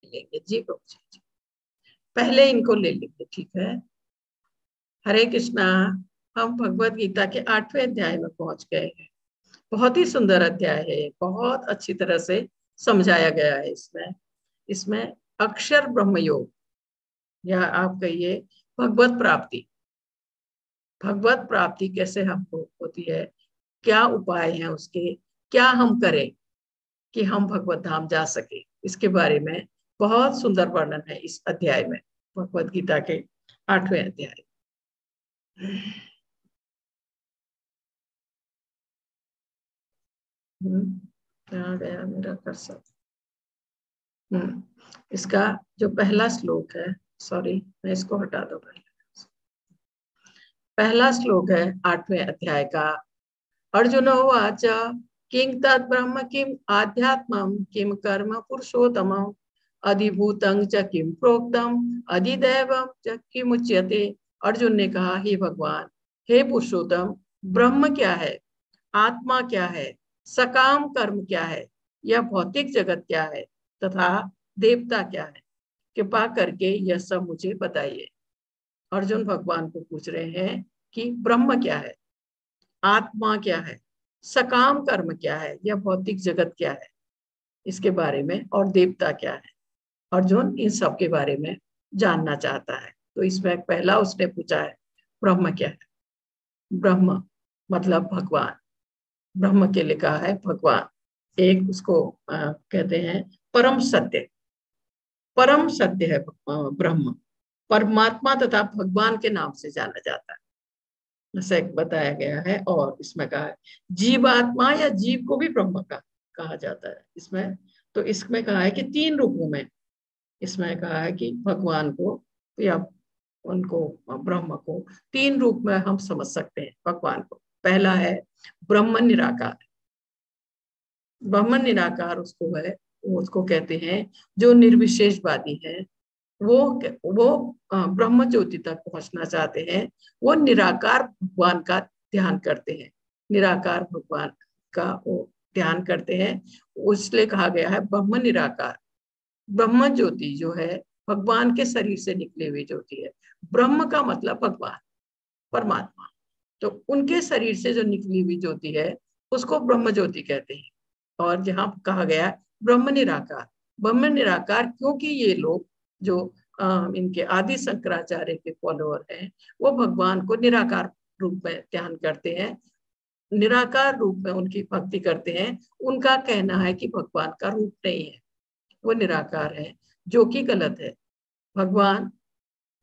लेंगे जी प्रभु जी, पहले इनको ले लेंगे, ठीक है। हरे कृष्णा। हम भगवत गीता के 8वें अध्याय में पहुंच गए हैं। बहुत ही सुंदर अध्याय है, बहुत अच्छी तरह से समझाया गया है इसमें। इसमें अक्षर ब्रह्म योग, या आप कहिए भगवत प्राप्ति, भगवत प्राप्ति कैसे हमको होती है, क्या उपाय हैं उसके, क्या हम करें कि हम भगवत धाम जा सके, इसके बारे में बहुत सुंदर वर्णन है इस अध्याय में, भगवत गीता के 8वें अध्याय। कहाँ गया मेरा कर्सर। इसका जो पहला श्लोक है, सॉरी मैं इसको हटा दो पहले। पहला श्लोक है 8वें अध्याय का। अर्जुन उवाच किं तत् ब्रह्म किम आध्यात्मम किम कर्म पुरुषोत्तम अधिभूतं च किम प्रोक्तम अधिदैवम च किम उच्यते। अर्जुन ने कहा, हे भगवान, हे पुरुषोत्तम, ब्रह्म क्या है, आत्मा क्या है, सकाम कर्म क्या है, यह भौतिक जगत क्या है, तथा देवता क्या है, कृपा करके यह सब मुझे बताइए। अर्जुन भगवान को पूछ रहे हैं कि ब्रह्म क्या है, आत्मा क्या है, सकाम कर्म क्या है, यह भौतिक जगत क्या है, इसके बारे में, और देवता क्या है। अर्जुन इन सब के बारे में जानना चाहता है। तो इसमें पहला उसने पूछा है ब्रह्म क्या है। ब्रह्म मतलब भगवान, ब्रह्म के लिए कहा है भगवान। एक उसको कहते हैं परम सत्य, परम सत्य है ब्रह्म, परमात्मा तथा भगवान के नाम से जाना जाता है, ऐसा बताया गया है। और इसमें कहा है जीवात्मा या जीव को भी ब्रह्म का कहा जाता है इसमें। तो इसमें कहा है कि 3 रूपों में, इसमें कहा है कि भगवान को या उनको ब्रह्म को 3 रूप में हम समझ सकते हैं भगवान को। पहला है ब्रह्म निराकार। ब्रह्म निराकार उसको है, उसको कहते हैं जो निर्विशेषवादी है, वो ब्रह्म ज्योति तक पहुंचना चाहते हैं, वो निराकार भगवान का ध्यान करते हैं, निराकार भगवान का वो ध्यान करते हैं। इसलिए कहा गया है ब्रह्म निराकार। ब्रह्म ज्योति जो है भगवान के शरीर से निकली हुई ज्योति है। ब्रह्म का मतलब भगवान, परमात्मा, तो उनके शरीर से जो निकली हुई ज्योति है उसको ब्रह्म ज्योति कहते हैं। और जहाँ कहा गया ब्रह्म निराकार, ब्रह्म निराकार क्योंकि ये लोग जो इनके आदि शंकराचार्य के फॉलोअर हैं, वो भगवान को निराकार रूप में ध्यान करते हैं, निराकार रूप में उनकी भक्ति करते हैं। उनका कहना है कि भगवान का रूप नहीं है, वो निराकार है, जो कि गलत है। भगवान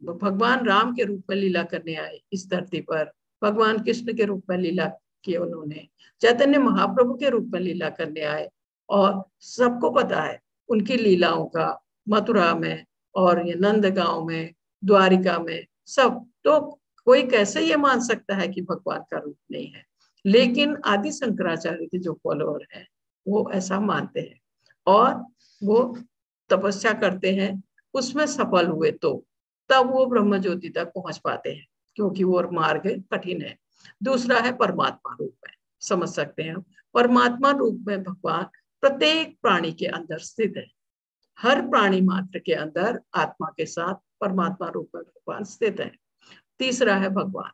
भगवान राम के रूप में लीला करने आए इस धरती पर, भगवान कृष्ण के रूप में लीला की उन्होंने, चैतन्य महाप्रभु के रूप में लीला करने आए। और सबको पता है उनकी लीलाओं का, मथुरा में और ये नंद गांव में, द्वारिका में, सब। तो कोई कैसे ये मान सकता है कि भगवान का रूप नहीं है। लेकिन आदि शंकराचार्य के जो फॉलोअर हैं वो ऐसा मानते हैं, और वो तपस्या करते हैं, उसमें सफल हुए तो तब वो ब्रह्म ज्योति तक पहुंच पाते हैं, क्योंकि वो मार्ग कठिन है। दूसरा है परमात्मा रूप में, समझ सकते हैं परमात्मा रूप में भगवान प्रत्येक प्राणी के अंदर स्थित है। हर प्राणी मात्र के अंदर आत्मा के साथ परमात्मा रूप में भगवान स्थित है। तीसरा है भगवान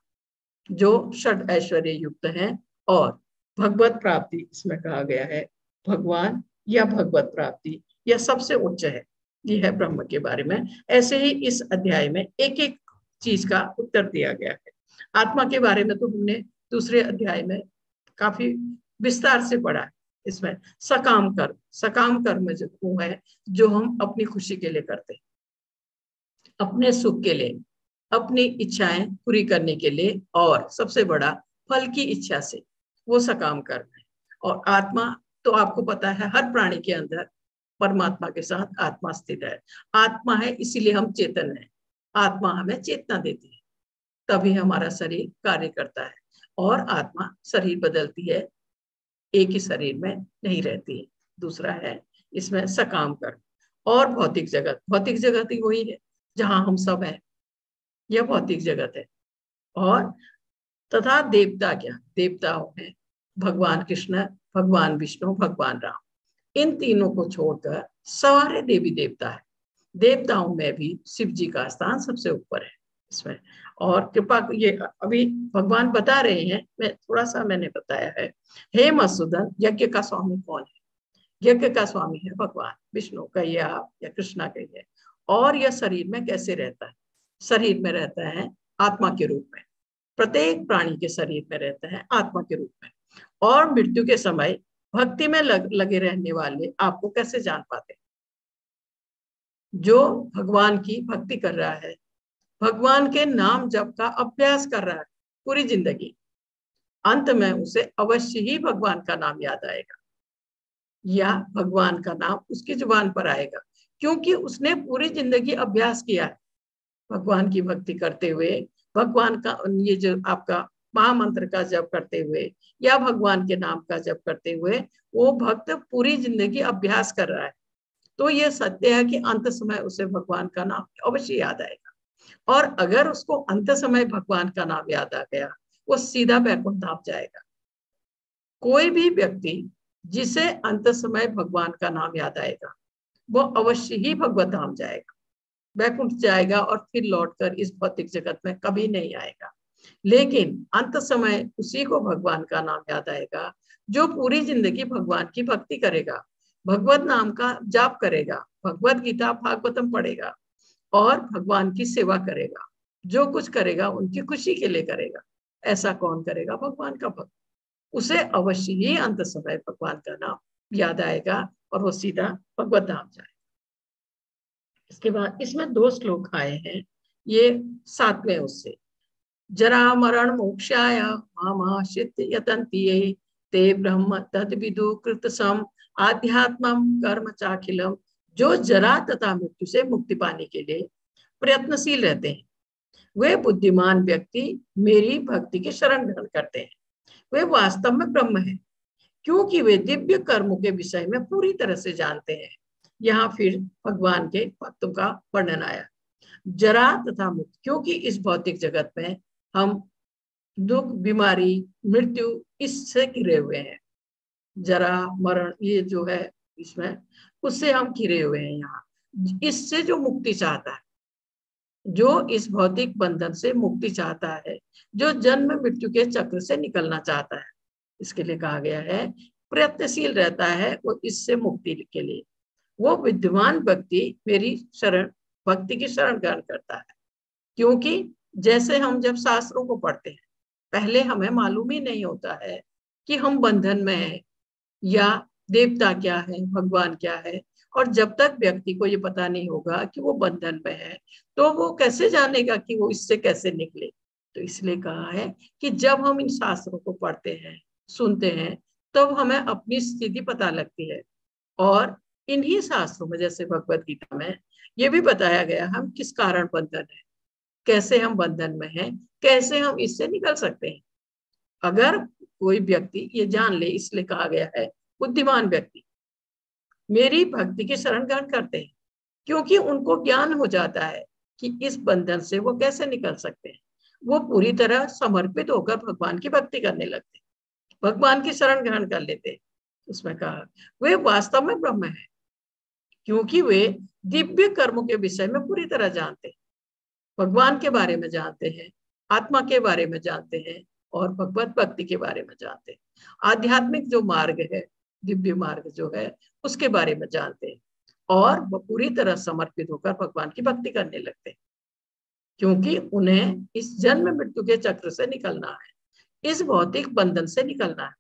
जो षड ऐश्वर्य युक्त है। और भगवत प्राप्ति इसमें कहा गया है, भगवान या भगवत प्राप्ति यह सबसे उच्च है। यह है ब्रह्म के बारे में। ऐसे ही इस अध्याय में एक एक चीज का उत्तर दिया गया है। आत्मा के बारे में तो हमने दूसरे अध्याय में काफी विस्तार से पढ़ा है। इसमें सकाम कर्म, सकाम कर्म जो वो है जो हम अपनी खुशी के लिए करते हैं, अपने सुख के लिए, अपनी इच्छाएं पूरी करने के लिए, और सबसे बड़ा फल की इच्छा से, वो सकाम कर्म है। और आत्मा तो आपको पता है हर प्राणी के अंदर परमात्मा के साथ आत्मा स्थित है। आत्मा है इसीलिए हम चेतन है, आत्मा हमें चेतना देती है, तभी हमारा शरीर कार्य करता है। और आत्मा शरीर बदलती है, एक ही शरीर में नहीं रहती है। दूसरा है इसमें सकाम कर्म। और भौतिक जगत, भौतिक जगत ही वही है जहां हम सब हैं, यह भौतिक जगत है। और तथा देवता क्या, देवताओं है भगवान कृष्ण, भगवान विष्णु, भगवान राम। इन तीनों को छोड़कर सारे देवी देवता है। देवताओं में भी शिव जी का स्थान सबसे ऊपर है इसमें। और कृपा ये अभी भगवान बता रहे हैं, मैं थोड़ा सा मैंने बताया है। हे मधुसूदन, यज्ञ का स्वामी कौन है? यज्ञ का स्वामी है भगवान विष्णु, कहिए आप या कृष्णा कहिए। और यह शरीर में कैसे रहता है? शरीर में रहता है आत्मा के रूप में, प्रत्येक प्राणी के शरीर में रहता है आत्मा के रूप में। और मृत्यु के समय भक्ति में लगे रहने वाले आपको कैसे जान पाते? जो भगवान की भक्ति कर रहा है, भगवान के नाम जप का अभ्यास कर रहा है पूरी जिंदगी, अंत में उसे अवश्य ही भगवान का नाम याद आएगा, या भगवान का नाम उसकी जुबान पर आएगा, क्योंकि उसने पूरी जिंदगी अभ्यास किया है भगवान की भक्ति करते हुए। भगवान का ये जो आपका महामंत्र का जप करते हुए या भगवान के नाम का जप करते हुए वो भक्त पूरी जिंदगी अभ्यास कर रहा है। तो ये सत्य है कि अंत समय उसे भगवान का नाम अवश्य याद आएगा। और अगर उसको अंत समय भगवान का नाम याद आ गया, वो सीधा वैकुंठ धाम जाएगा। कोई भी व्यक्ति जिसे अंत समय भगवान का नाम याद आएगा, वो अवश्य ही भगवत धाम जाएगा, वैकुंठ जाएगा, और फिर लौटकर इस भौतिक जगत में कभी नहीं आएगा। लेकिन अंत समय उसी को भगवान का नाम याद आएगा जो पूरी जिंदगी भगवान की भक्ति करेगा, भगवत नाम का जाप करेगा, भगवत गीता भागवतम पढ़ेगा और भगवान की सेवा करेगा। जो कुछ करेगा उनकी खुशी के लिए करेगा। ऐसा कौन करेगा? भगवान का भक्त। उसे अवश्य ही अंत समय भगवान का नाम याद आएगा और वो सीधा भगवत धाम जाएगा। इसके बाद इसमें 2 श्लोक आए हैं, ये 7वें उससे। जरा मरण मोक्षाय मामाश्रित यतन्ति ये ते ब्रह्म तद विदु कृत सम आध्यात्मम कर्म चाखिलम। जो जरा तथा मृत्यु से मुक्ति पाने के लिए प्रयत्नशील रहते हैं, वे बुद्धिमान व्यक्ति मेरी भक्ति की शरण ग्रहण करते हैं। वे वास्तव में ब्रह्म है, क्योंकि वे दिव्य कर्मों के विषय में पूरी तरह से जानते हैं। यहाँ फिर भगवान के भक्तों का वर्णन आया। जरा तथा मुक्ति, क्योंकि इस भौतिक जगत में हम दुख, बीमारी, मृत्यु इससे घिरे हुए हैं। जरा मरण ये जो है इसमें, उससे हम घिरे हुए हैं। यहाँ इससे जो मुक्ति चाहता है, जो इस भौतिक बंधन से मुक्ति चाहता है, जो जन्म मृत्यु के चक्र से निकलना चाहता है, इसके लिए कहा गया है प्रयत्नशील रहता है वो इससे मुक्ति के लिए। वो विद्वान व्यक्ति मेरी शरण भक्ति की शरण ग्रहण करता है। क्योंकि जैसे हम जब शास्त्रों को पढ़ते हैं, पहले हमें मालूम ही नहीं होता है कि हम बंधन में हैं या देवता क्या है, भगवान क्या है। और जब तक व्यक्ति को ये पता नहीं होगा कि वो बंधन में है, तो वो कैसे जानेगा कि वो इससे कैसे निकले। तो इसलिए कहा है कि जब हम इन शास्त्रों को पढ़ते हैं, सुनते हैं, तब हमें अपनी स्थिति पता लगती है। और इन्हीं शास्त्रों में, जैसे भगवत गीता में ये भी बताया गया हम किस कारण बंधन है, कैसे हम बंधन में हैं, कैसे हम इससे निकल सकते हैं। अगर कोई व्यक्ति ये जान ले, इसलिए कहा गया है बुद्धिमान व्यक्ति मेरी भक्ति की शरण ग्रहण करते हैं, क्योंकि उनको ज्ञान हो जाता है कि इस बंधन से वो कैसे निकल सकते हैं। वो पूरी तरह समर्पित होकर भगवान की भक्ति करने लगते हैं, भगवान की शरण ग्रहण कर लेते हैं। उसमें कहा वे वास्तव में ब्रह्म है, क्योंकि वे दिव्य कर्मों के विषय में पूरी तरह जानते हैं, भगवान के बारे में जानते हैं, आत्मा के बारे में जानते हैं और भगवत भक्ति के बारे में जानते हैं। आध्यात्मिक जो मार्ग है, दिव्य मार्ग जो है, उसके बारे में जानते हैं और वो पूरी तरह समर्पित होकर भगवान की भक्ति करने लगते हैं, क्योंकि उन्हें इस जन्म मृत्यु के चक्र से निकलना है, इस भौतिक बंधन से निकलना है।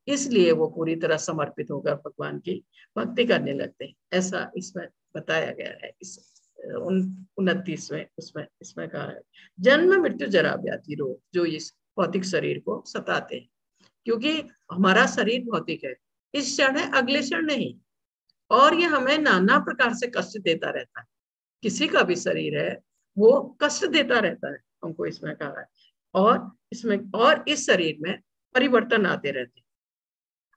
इसलिए वो पूरी तरह समर्पित होकर भगवान की भक्ति करने लगते हैं। ऐसा इसमें बताया गया है। इस 29वें उसमें इसमें कहा है जन्म मृत्यु जरा व्याधि रोग जो इस भौतिक शरीर को सताते हैं। क्योंकि हमारा शरीर भौतिक है, इस क्षण है, अगले क्षण नहीं, और ये हमें नाना प्रकार से कष्ट देता रहता है। किसी का भी शरीर है वो कष्ट देता रहता है हमको, इसमें कहा है। और इसमें और इस शरीर में परिवर्तन आते रहते हैं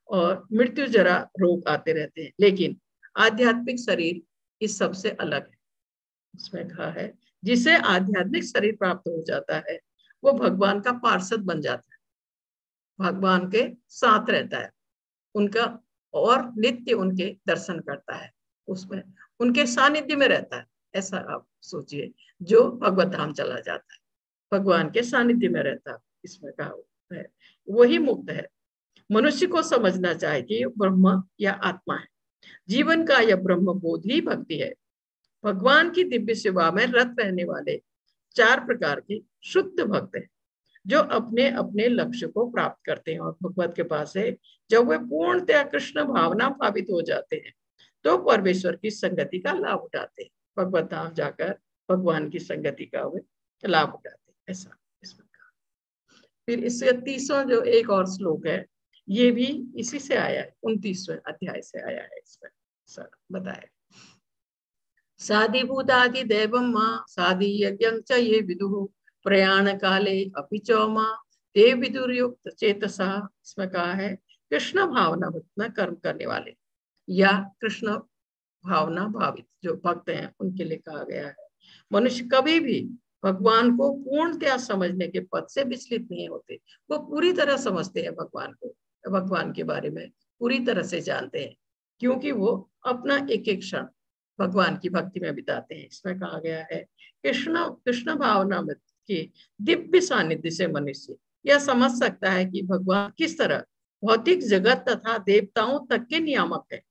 और मृत्यु जरा रोग आते रहते हैं, लेकिन आध्यात्मिक शरीर इस सबसे अलग है। उसमें कहा है जिसे आध्यात्मिक शरीर प्राप्त हो जाता है वो भगवान का पार्षद बन जाता है, भगवान के साथ रहता है उनका और नित्य उनके दर्शन करता है। उसमें उनके सानिध्य में रहता है। ऐसा आप सोचिए, जो भगवत धाम चला जाता है भगवान के सानिध्य में रहता है, इसमें कहा है वही मुक्त है। मनुष्य को समझना चाहिए कि ब्रह्म या आत्मा है। जीवन का यह ब्रह्म बोध ही भक्ति है। भगवान की दिव्य सेवा में रत रहने वाले 4 प्रकार के शुद्ध भक्त हैं, जो अपने अपने लक्ष्य को प्राप्त करते हैं और भगवत के पास है। जब वे पूर्णतया कृष्ण भावना भावित हो जाते हैं तो परमेश्वर की संगति का लाभ उठाते हैं। भगवत धाम जाकर भगवान की संगति का वे लाभ उठाते हैं, ऐसा इसमें कहा। फिर इससे 30वां जो एक और श्लोक है, ये भी इसी से आया है, 29वें अध्याय से आया है। इसमें बताया, साधिभूतादि देवम माँ साधि यज्ञं च ये विदुः प्रयाण काले अपि च माँ ते विदुर्युक्त चेतसा। इसमें कहा है कृष्ण भावना में कर्म करने वाले या कृष्ण भावना भावित जो भक्त हैं उनके लिए कहा गया है। मनुष्य कभी भी भगवान को पूर्णतया समझने के पद से विचलित नहीं होते। वो पूरी तरह समझते हैं भगवान को, भगवान के बारे में पूरी तरह से जानते हैं, क्योंकि वो अपना एक एक क्षण भगवान की भक्ति में बिताते हैं। इसमें कहा गया है कृष्ण कृष्ण भावना में की दिव्य सानिध्य से मनुष्य यह समझ सकता है कि भगवान किस तरह भौतिक जगत तथा देवताओं तक के नियामक है।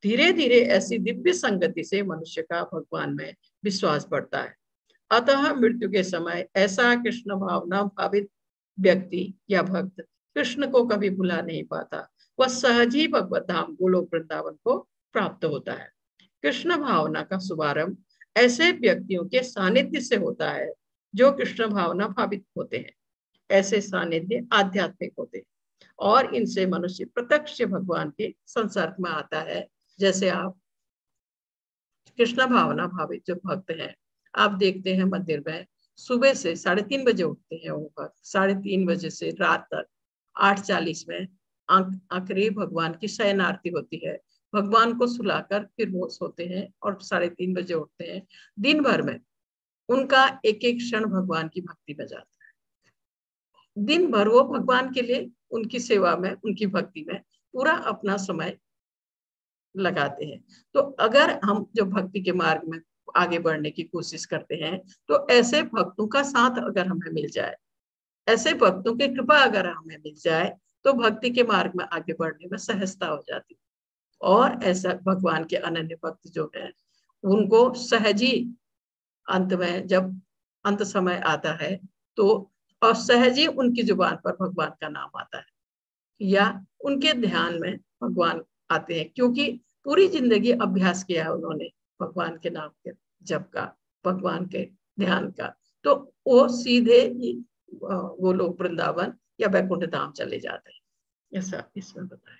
धीरे धीरे ऐसी दिव्य संगति से मनुष्य का भगवान में विश्वास बढ़ता है। अतः मृत्यु के समय ऐसा कृष्ण भावना भावित व्यक्ति या भक्त कृष्ण को कभी भुला नहीं पाता। वह सहज ही भगवत धाम गोलोक वृंदावन को प्राप्त होता है। कृष्ण भावना का शुभारंभ ऐसे व्यक्तियों के सानिध्य से होता है जो कृष्ण भावना भावित होते हैं। ऐसे सानिध्य आध्यात्मिक होते हैं और इनसे मनुष्य प्रत्यक्ष भगवान के संसर्ग में आता है। जैसे आप कृष्ण भावना भावित जो भक्त हैं, आप देखते हैं मंदिर में सुबह से 3:30 बजे उठते हैं वो भक्त, 3:30 बजे से रात तक 8:40 में आखिरी भगवान की शयन आरती होती है। भगवान को सुलाकर फिर वो सोते हैं और 3:30 बजे उठते हैं। दिन भर में उनका एक एक क्षण भगवान की भक्ति में जाता है। दिन भर वो भगवान के लिए उनकी सेवा में, उनकी भक्ति में पूरा अपना समय लगाते हैं। तो अगर हम जो भक्ति के मार्ग में आगे बढ़ने की कोशिश करते हैं तो ऐसे भक्तों का साथ अगर हमें मिल जाए, ऐसे भक्तों की कृपा अगर हमें मिल जाए तो भक्ति के मार्ग में आगे बढ़ने में सहजता हो जाती है। और ऐसा भगवान के अनन्य भक्त जो है उनको सहज ही अंत में जब अंत समय आता है तो और सहज ही उनकी जुबान पर भगवान का नाम आता है या उनके ध्यान में भगवान आते हैं, क्योंकि पूरी जिंदगी अभ्यास किया है उन्होंने भगवान के नाम के जप का, भगवान के ध्यान का। तो वो सीधे ही वो लोग वृंदावन या वैकुंठ धाम चले जाते हैं, ऐसा इसमें बताया।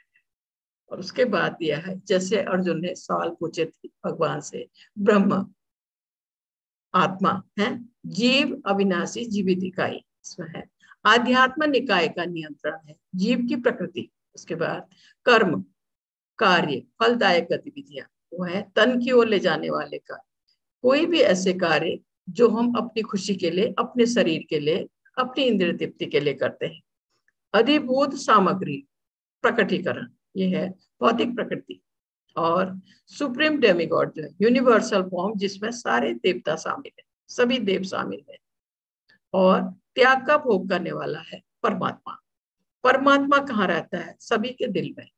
और उसके बाद यह है जैसे अर्जुन ने सवाल पूछे थे भगवान से, ब्रह्म आत्मा है, जीव अविनाशी जीवित इकाई, इसमें है आध्यात्म निकाय का नियंत्रण है जीव की प्रकृति। उसके बाद कर्म कार्य फलदायक गतिविधियां, वो है तन की ओर ले जाने वाले कार्य। कोई भी ऐसे कार्य जो हम अपनी खुशी के लिए, अपने शरीर के लिए, अपनी इंद्रिय तृप्ति के लिए करते हैं। अधिभूत सामग्री प्रकटीकरण, ये है भौतिक प्रकृति। और सुप्रीम डेमिगॉड जो है यूनिवर्सल फॉर्म, जिसमें सारे देवता शामिल है, सभी देव शामिल है। और त्याग का भोग करने वाला है परमात्मा। परमात्मा कहाँ रहता है? सभी के दिल में।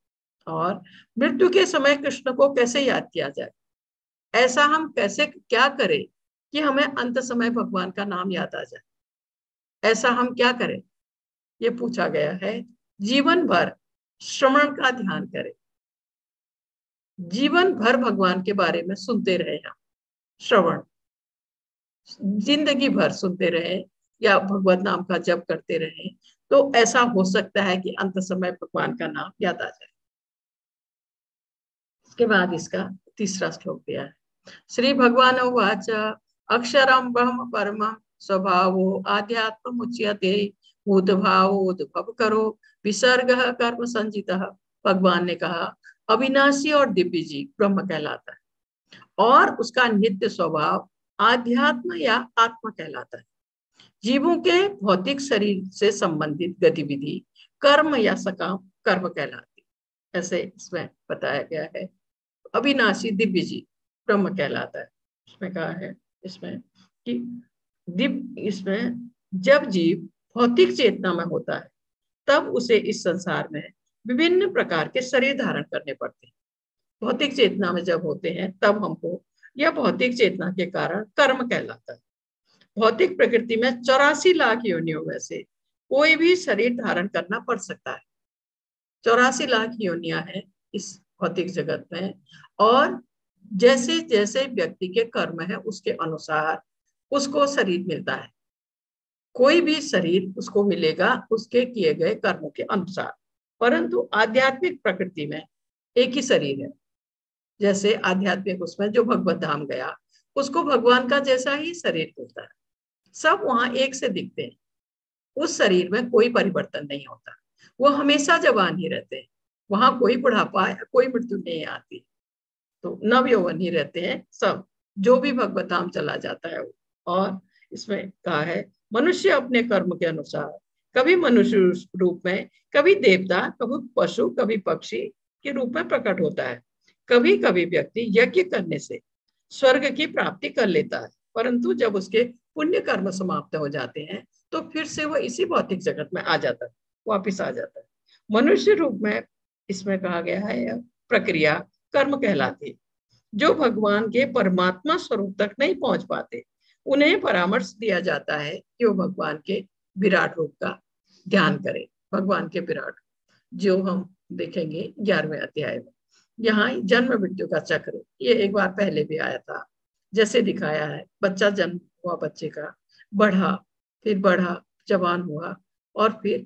और मृत्यु के समय कृष्ण को कैसे याद किया जाए, ऐसा हम कैसे क्या करें कि हमें अंत समय भगवान का नाम याद आ जाए, ऐसा हम क्या करें, ये पूछा गया है। जीवन भर श्रवण का ध्यान करें, जीवन भर भगवान के बारे में सुनते रहे, हम श्रवण जिंदगी भर सुनते रहे या भगवत नाम का जप करते रहे, तो ऐसा हो सकता है कि अंत समय भगवान का नाम याद आ जाए। इसके बाद इसका 3रा श्लोक दिया है। श्री भगवान उवाच अक्षरम ब्रह्म परमं स्वभावो आध्यात्म उच्यते भूतभावो उद्भव करो विसर्ग कर्म संजितः। भगवान ने कहा अविनाशी और दिव्य जीव ब्रह्म कहलाता है और उसका नित्य स्वभाव आध्यात्म या आत्मा कहलाता है। जीवों के भौतिक शरीर से संबंधित गतिविधि कर्म या सकाम कर्म कहलाती, ऐसे इसमें बताया गया है। अविनाशी दिव्य जीव ब्रह्म कहलाता है। इसमें कहा है इसमें कि इसमें जब जीव भौतिक चेतना में होता है तब उसे इस संसार में विभिन्न प्रकार के शरीर धारण करने पड़ते हैं। भौतिक चेतना में जब होते हैं तब हमको यह भौतिक चेतना के कारण कर्म कहलाता है। भौतिक प्रकृति में 84 लाख योनियों में से कोई भी शरीर धारण करना पड़ सकता है। 84 लाख योनियां हैं इस भौतिक जगत में, और जैसे जैसे व्यक्ति के कर्म है उसके अनुसार उसको शरीर मिलता है। कोई भी शरीर उसको मिलेगा उसके किए गए कर्मों के अनुसार, परंतु आध्यात्मिक प्रकृति में एक ही शरीर है। जैसे आध्यात्मिक उसमें जो भगवत धाम गया उसको भगवान का जैसा ही शरीर मिलता है, सब वहां एक से दिखते हैं। उस शरीर में कोई परिवर्तन नहीं होता, वो हमेशा जवान ही रहते हैं। वहां कोई बुढ़ापा या कोई मृत्यु नहीं आती, तो नव यौवन ही रहते हैं सब, जो भी भगवत धाम चला जाता है। और इसमें कहा है मनुष्य अपने कर्म के अनुसार कभी मनुष्य रूप में, कभी देवता, कभी पशु, कभी पक्षी के रूप में प्रकट होता है। कभी कभी व्यक्ति यज्ञ करने से स्वर्ग की प्राप्ति कर लेता है, परंतु जब उसके पुण्य कर्म समाप्त हो जाते हैं तो फिर से वह इसी भौतिक जगत में आ जाता है, वापिस आ जाता है। मनुष्य रूप में इसमें कहा गया है प्रक्रिया कर्म कहलाती है। जो भगवान के परमात्मा स्वरूप तक नहीं पहुंच पाते उन्हें परामर्श दिया जाता है कि वो भगवान के विराट रूप का ध्यान करें। भगवान के विराट जो हम देखेंगे 11वें अध्याय में। यहाँ जन्म मृत्यु का चक्र ये एक बार पहले भी आया था, जैसे दिखाया है बच्चा जन्म हुआ, बच्चे का बढ़ा, फिर बढ़ा, जवान हुआ और फिर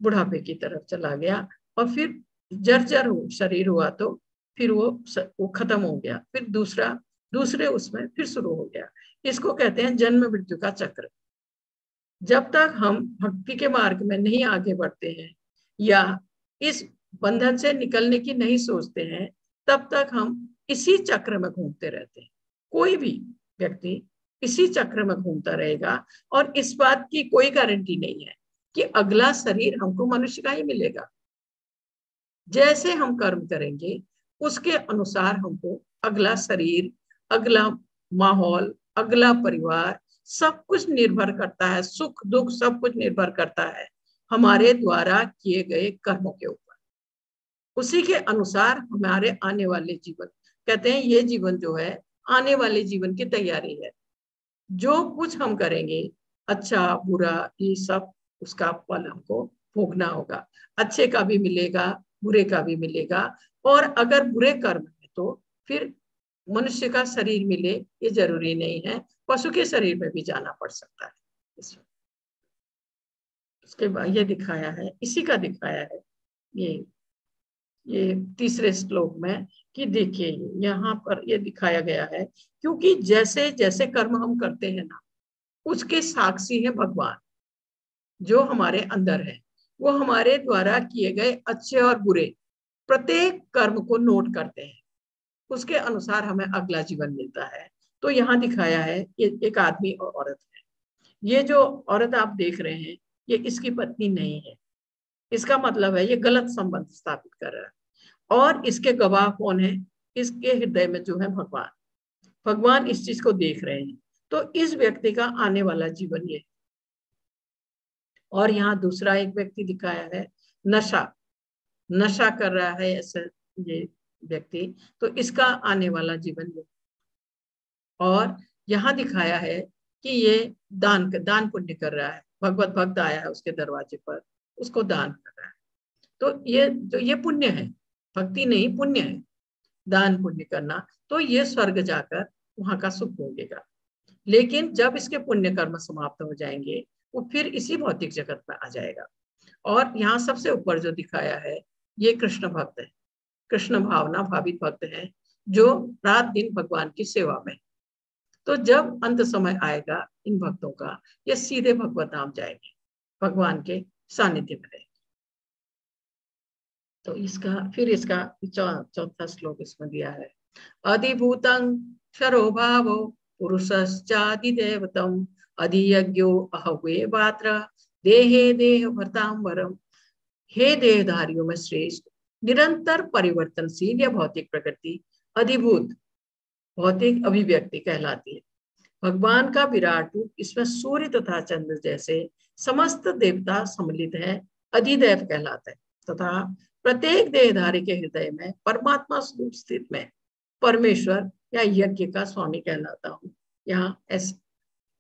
बुढ़ापे की तरफ चला गया, और फिर जर्जर शरीर हुआ तो फिर वो खत्म हो गया, फिर दूसरे उसमें फिर शुरू हो गया। इसको कहते हैं जन्म मृत्यु का चक्र। जब तक हम भक्ति के मार्ग में नहीं आगे बढ़ते हैं या इस बंधन से निकलने की नहीं सोचते हैं, तब तक हम इसी चक्र में घूमते रहते हैं। कोई भी व्यक्ति इसी चक्र में घूमता रहेगा, और इस बात की कोई गारंटी नहीं है कि अगला शरीर हमको मनुष्य का ही मिलेगा। जैसे हम कर्म करेंगे उसके अनुसार हमको अगला शरीर, अगला माहौल, अगला परिवार सब कुछ निर्भर करता है। सुख दुख सब कुछ निर्भर करता है हमारे द्वारा किए गए कर्मों के ऊपर। उसी के अनुसार हमारे आने वाले जीवन, कहते हैं ये जीवन जो है आने वाले जीवन की तैयारी है। जो कुछ हम करेंगे अच्छा बुरा ये सब उसका फल हमको भोगना होगा। अच्छे का भी मिलेगा, बुरे का भी मिलेगा, और अगर बुरे कर्म है तो फिर मनुष्य का शरीर मिले ये जरूरी नहीं है, पशु के शरीर में भी जाना पड़ सकता है। उसके बाद ये दिखाया है, इसी का दिखाया है ये तीसरे श्लोक में कि देखिए यहाँ पर ये दिखाया गया है, क्योंकि जैसे जैसे कर्म हम करते हैं ना उसके साक्षी है भगवान जो हमारे अंदर है। वो हमारे द्वारा किए गए अच्छे और बुरे प्रत्येक कर्म को नोट करते हैं, उसके अनुसार हमें अगला जीवन मिलता है। तो यहाँ दिखाया है ये एक आदमी और औरत है। ये जो औरत आप देख रहे हैं ये इसकी पत्नी नहीं है, इसका मतलब है ये गलत संबंध स्थापित कर रहा है। और इसके गवाह कौन है? इसके हृदय में जो है भगवान, भगवान इस चीज को देख रहे हैं। तो इस व्यक्ति का आने वाला जीवन ये। और यहाँ दूसरा एक व्यक्ति दिखाया है नशा कर रहा है ऐसा ये व्यक्ति, तो इसका आने वाला जीवन ये। और यहाँ दिखाया है कि ये दान पुण्य कर रहा है, भगवत भक्त आया है उसके दरवाजे पर, उसको दान कर रहा है। तो ये पुण्य है, भक्ति नहीं पुण्य है, दान पुण्य करना। तो ये स्वर्ग जाकर वहां का सुख भोगेगा। लेकिन जब इसके पुण्य कर्म समाप्त हो जाएंगे वो फिर इसी भौतिक जगत में आ जाएगा। और यहाँ सबसे ऊपर जो दिखाया है ये कृष्ण भक्त है, कृष्ण भावना भावित भक्त है जो रात दिन भगवान की सेवा में। तो जब अंत समय आएगा इन भक्तों का ये सीधे भगवत धाम जाएंगे, भगवान के सानिध्य में रहेंगे। तो इसका चौथा श्लोक इसमें दिया है, अधिभूतं क्षरो भावो पुरुषश्चादिदेवतम अधियज्ञो अहवे वात्र देहे देह भरतांबरम। हे देहधारियों में श्रेष्ठ, निरंतर परिवर्तनशील या भौतिक प्रकृति अधिभूत भौतिक अभिव्यक्ति कहलाती है। भगवान का विराट रूप, इसमें सूर्य तथा चंद्र जैसे समस्त देवता सम्मिलित है, अधिदेव कहलाता है। तथा प्रत्येक देहधारी के हृदय में परमात्मा स्वरूप स्थित में परमेश्वर या यज्ञ का स्वामी कहलाता हूँ। यहाँ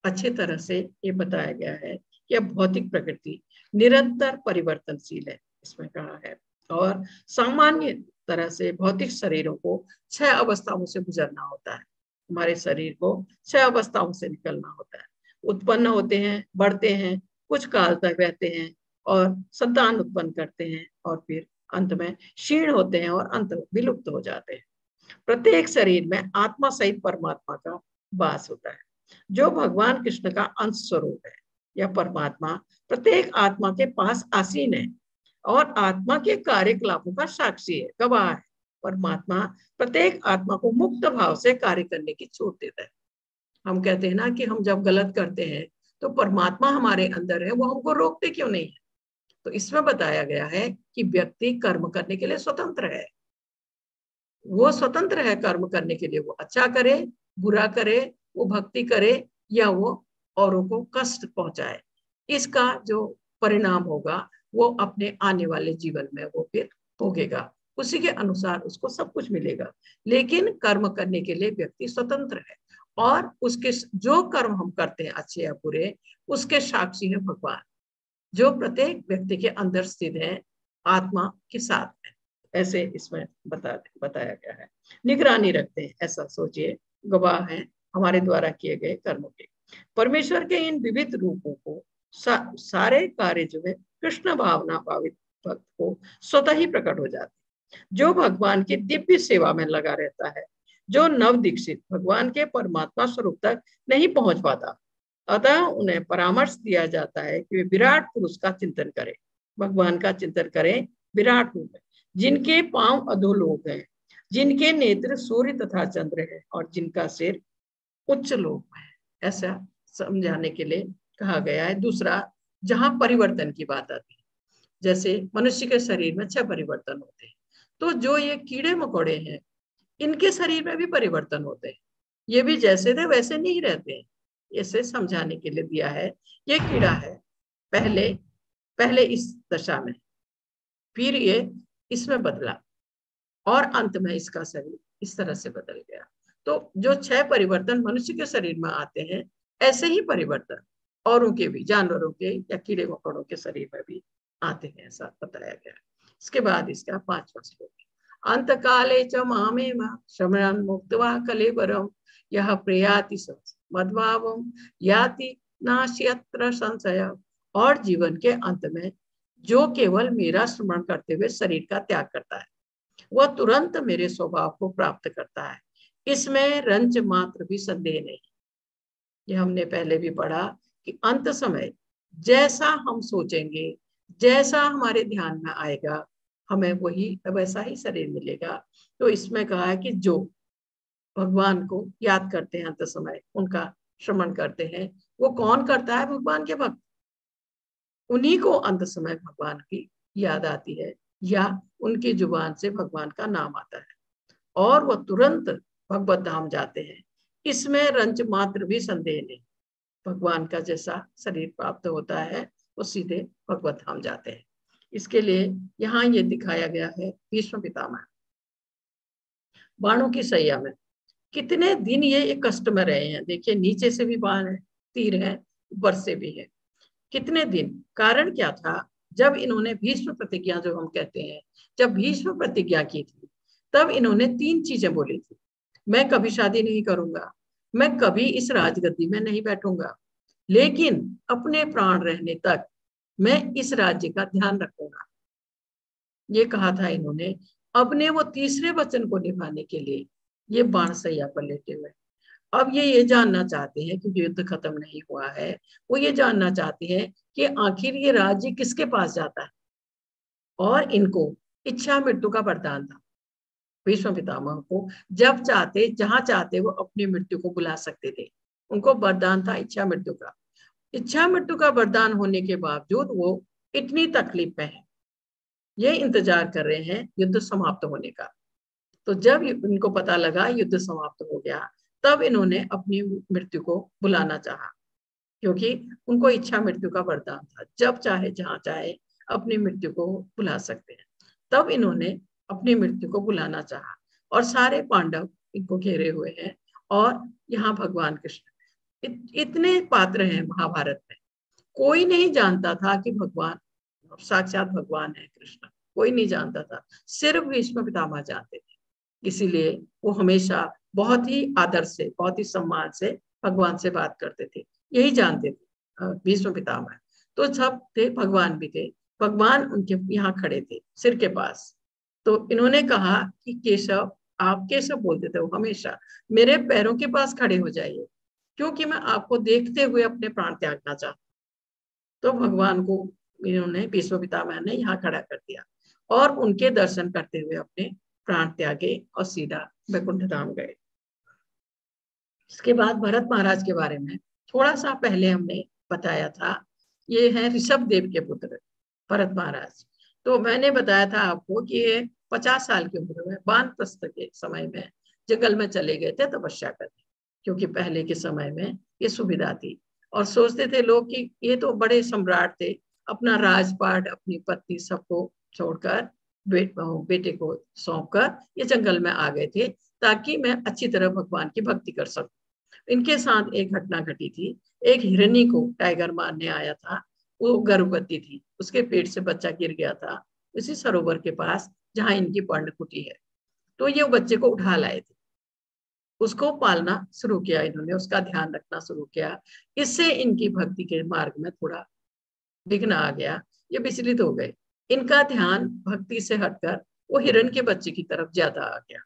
अच्छी तरह से ये बताया गया है कि यह भौतिक प्रकृति निरंतर परिवर्तनशील है, इसमें कहा है। और सामान्य तरह से भौतिक शरीरों को 6 अवस्थाओं से गुजरना होता है। हमारे शरीर को 6 अवस्थाओं से निकलना होता है। उत्पन्न होते हैं, बढ़ते हैं, कुछ काल तक रहते हैं और संतान उत्पन्न करते हैं, और फिर अंत में क्षीण होते हैं और अंत विलुप्त हो जाते हैं। प्रत्येक शरीर में आत्मा सहित परमात्मा का वास होता है, जो भगवान कृष्ण का अंश स्वरूप है। यह परमात्मा प्रत्येक आत्मा के पास आसीन है और आत्मा के कार्यकलापों का साक्षी है, गवाह है। परमात्मा प्रत्येक आत्मा को मुक्त भाव से कार्य करने की छूट देता है। हम कहते हैं ना कि हम जब गलत करते हैं तो परमात्मा हमारे अंदर है, वो हमको रोकते क्यों नहीं है? तो इसमें बताया गया है कि व्यक्ति कर्म करने के लिए स्वतंत्र है। वो स्वतंत्र है कर्म करने के लिए, वो अच्छा करे, बुरा करे, वो भक्ति करे या वो औरों को कष्ट पहुंचाए। इसका जो परिणाम होगा वो अपने आने वाले जीवन में वो फिर भोगेगा, उसी के अनुसार उसको सब कुछ मिलेगा। लेकिन कर्म करने के लिए व्यक्ति स्वतंत्र है, और उसके जो कर्म हम करते हैं अच्छे या बुरे, उसके साक्षी है भगवान, जो प्रत्येक व्यक्ति के अंदर स्थित है, आत्मा के साथ है। ऐसे इसमें बताया गया है। निगरानी रखते हैं, ऐसा सोचिए, गवाह है हमारे द्वारा किए गए कर्मों के। परमेश्वर के इन विविध रूपों को सारे कार्य जो है कृष्ण भावना भावित भक्त को स्वतः ही प्रकट हो जाते हैं। जो भगवान की दिव्य सेवा में लगा रहता है, जो नव दीक्षित भगवान के परमात्मा स्वरूप तक नहीं पहुंच पाता, अतः उन्हें परामर्श दिया जाता है कि वे विराट पुरुष का चिंतन करें, भगवान का चिंतन करें। विराट रूप है, जिनके पांव अधोलोक हैं, जिनके नेत्र सूर्य तथा चंद्र है, और जिनका सिर उच्च लोक में है, ऐसा समझाने के लिए कहा गया है। दूसरा, जहां परिवर्तन की बात आती है, जैसे मनुष्य के शरीर में 6 परिवर्तन होते हैं, तो जो ये कीड़े मकोड़े हैं, इनके शरीर में भी परिवर्तन होते हैं। ये भी जैसे थे वैसे नहीं रहते हैं, इसे समझाने के लिए दिया है। ये कीड़ा है, पहले इस दशा में, फिर ये इसमें बदला, और अंत में इसका शरीर इस तरह से बदल गया। तो जो 6 परिवर्तन मनुष्य के शरीर में आते हैं, ऐसे ही परिवर्तन औरों के भी, जानवरों के या कीड़े मकोड़ों के शरीर में भी आते हैं, ऐसा बताया गया। इसके बाद इसका 5वां श्लोक, अंत काले च मामेव श्रमणं मुक्त्वा कलेवरं यह प्रयाति मद्भावं याति नास्यत्र संशय। और जीवन के अंत में जो केवल मेरा स्मरण करते हुए शरीर का त्याग करता है, वह तुरंत मेरे स्वभाव को प्राप्त करता है, इसमें रंच मात्र भी संदेह नहीं। ये हमने पहले भी पढ़ा कि अंत समय जैसा हम सोचेंगे, जैसा हमारे ध्यान में आएगा, हमें वही वैसा ही शरीर मिलेगा। तो इसमें कहा है कि जो भगवान को याद करते हैं अंत समय, उनका श्रवण करते हैं, वो कौन करता है? भगवान के भक्त, उन्हीं को अंत समय भगवान की याद आती है, या उनकी जुबान से भगवान का नाम आता है, और वह तुरंत भगवत धाम जाते हैं, इसमें रंच मात्र भी संदेह नहीं। भगवान का जैसा शरीर प्राप्त होता है, वो सीधे भगवत धाम जाते हैं। इसके लिए यहाँ ये दिखाया गया है, भीष्म पितामह बाणों की सैया में कितने दिन ये कष्ट में रहे हैं। देखिए, नीचे से भी बाण है, तीर है, ऊपर से भी है, कितने दिन। कारण क्या था? जब इन्होंने भीष्म प्रतिज्ञा, जो हम कहते हैं, जब भीष्म प्रतिज्ञा की थी, तब इन्होंने 3 चीजें बोली थी। मैं कभी शादी नहीं करूंगा, मैं कभी इस राजगद्दी में नहीं बैठूंगा, लेकिन अपने प्राण रहने तक मैं इस राज्य का ध्यान रखूंगा, ये कहा था इन्होंने। अपने वो तीसरे वचन को निभाने के लिए ये बाण सैया पर लेटे हुए। अब ये जानना चाहते हैं, क्योंकि युद्ध खत्म नहीं हुआ है, वो ये जानना चाहते हैं कि आखिर ये राज्य किसके पास जाता है। और इनको इच्छा मृत्यु का वरदान था। भीष्म पितामह को जब चाहते, जहां चाहते, वो अपनी मृत्यु को बुला सकते थे। उनको वरदान था इच्छा मृत्यु का। इच्छा मृत्यु का वरदान होने के बावजूद वो इतनी तकलीफ में है, ये इंतजार कर रहे हैं युद्ध समाप्त होने का। तो जब इनको पता लगा युद्ध समाप्त हो गया, तब इन्होंने अपनी मृत्यु को बुलाना चाहा, क्योंकि उनको इच्छा मृत्यु का वरदान था, जब चाहे जहां चाहे अपनी मृत्यु को बुला सकते हैं। तब इन्होंने अपनी मृत्यु को बुलाना चाहा और सारे पांडव इनको घेरे हुए हैं। और यहाँ भगवान कृष्ण इतने पात्र हैं महाभारत में, कोई नहीं जानता था कि भगवान साक्षात भगवान है कृष्ण, कोई नहीं जानता था, सिर्फ भीष्म पितामह जानते थे। इसीलिए वो हमेशा बहुत ही आदर से, बहुत ही सम्मान से भगवान से बात करते थे, यही जानते थे भीष्म पितामह। तो सब थे, भगवान भी थे, भगवान उनके यहाँ खड़े थे सिर के पास। तो इन्होंने कहा कि केशव, आप केशव बोलते थे वो हमेशा, मेरे पैरों के पास खड़े हो जाइए, क्योंकि मैं आपको देखते हुए अपने प्राण त्यागना चाहता। तो भगवान को इन्होंने, भीष्म पितामह ने यहाँ खड़ा कर दिया और उनके दर्शन करते हुए अपने प्राण त्यागे और सीधा वैकुंठ धाम गए। इसके बाद भरत महाराज के बारे में थोड़ा सा पहले हमने बताया था। ये है ऋषभ देव के पुत्र भरत महाराज। तो मैंने बताया था आपको कि ये 50 साल की उम्र में वानप्रस्थ के समय में जंगल में चले गए थे तपस्या करने, क्योंकि पहले के समय में ये सुविधा थी। और सोचते थे लोग कि ये तो बड़े सम्राट थे, अपना राजपाट, अपनी पत्नी सबको छोड़कर बेटे को सौंपकर ये जंगल में आ गए थे, ताकि मैं अच्छी तरह भगवान की भक्ति कर सकूं। इनके साथ एक घटना घटी थी। एक हिरनी को टाइगर मारने आया था, वो गर्भवती थी, उसके पेट से बच्चा गिर गया था उसी सरोवर के पास जहां इनकी पर्णकुटी है। तो ये बच्चे को उठा लाए थे, उसको पालना शुरू किया इन्होंने, उसका ध्यान रखना शुरू किया। इससे इनकी भक्ति के मार्ग में थोड़ा विघ्न आ गया, ये विचलित हो गए। इनका ध्यान भक्ति से हटकर वो हिरण के बच्चे की तरफ ज्यादा आ गया।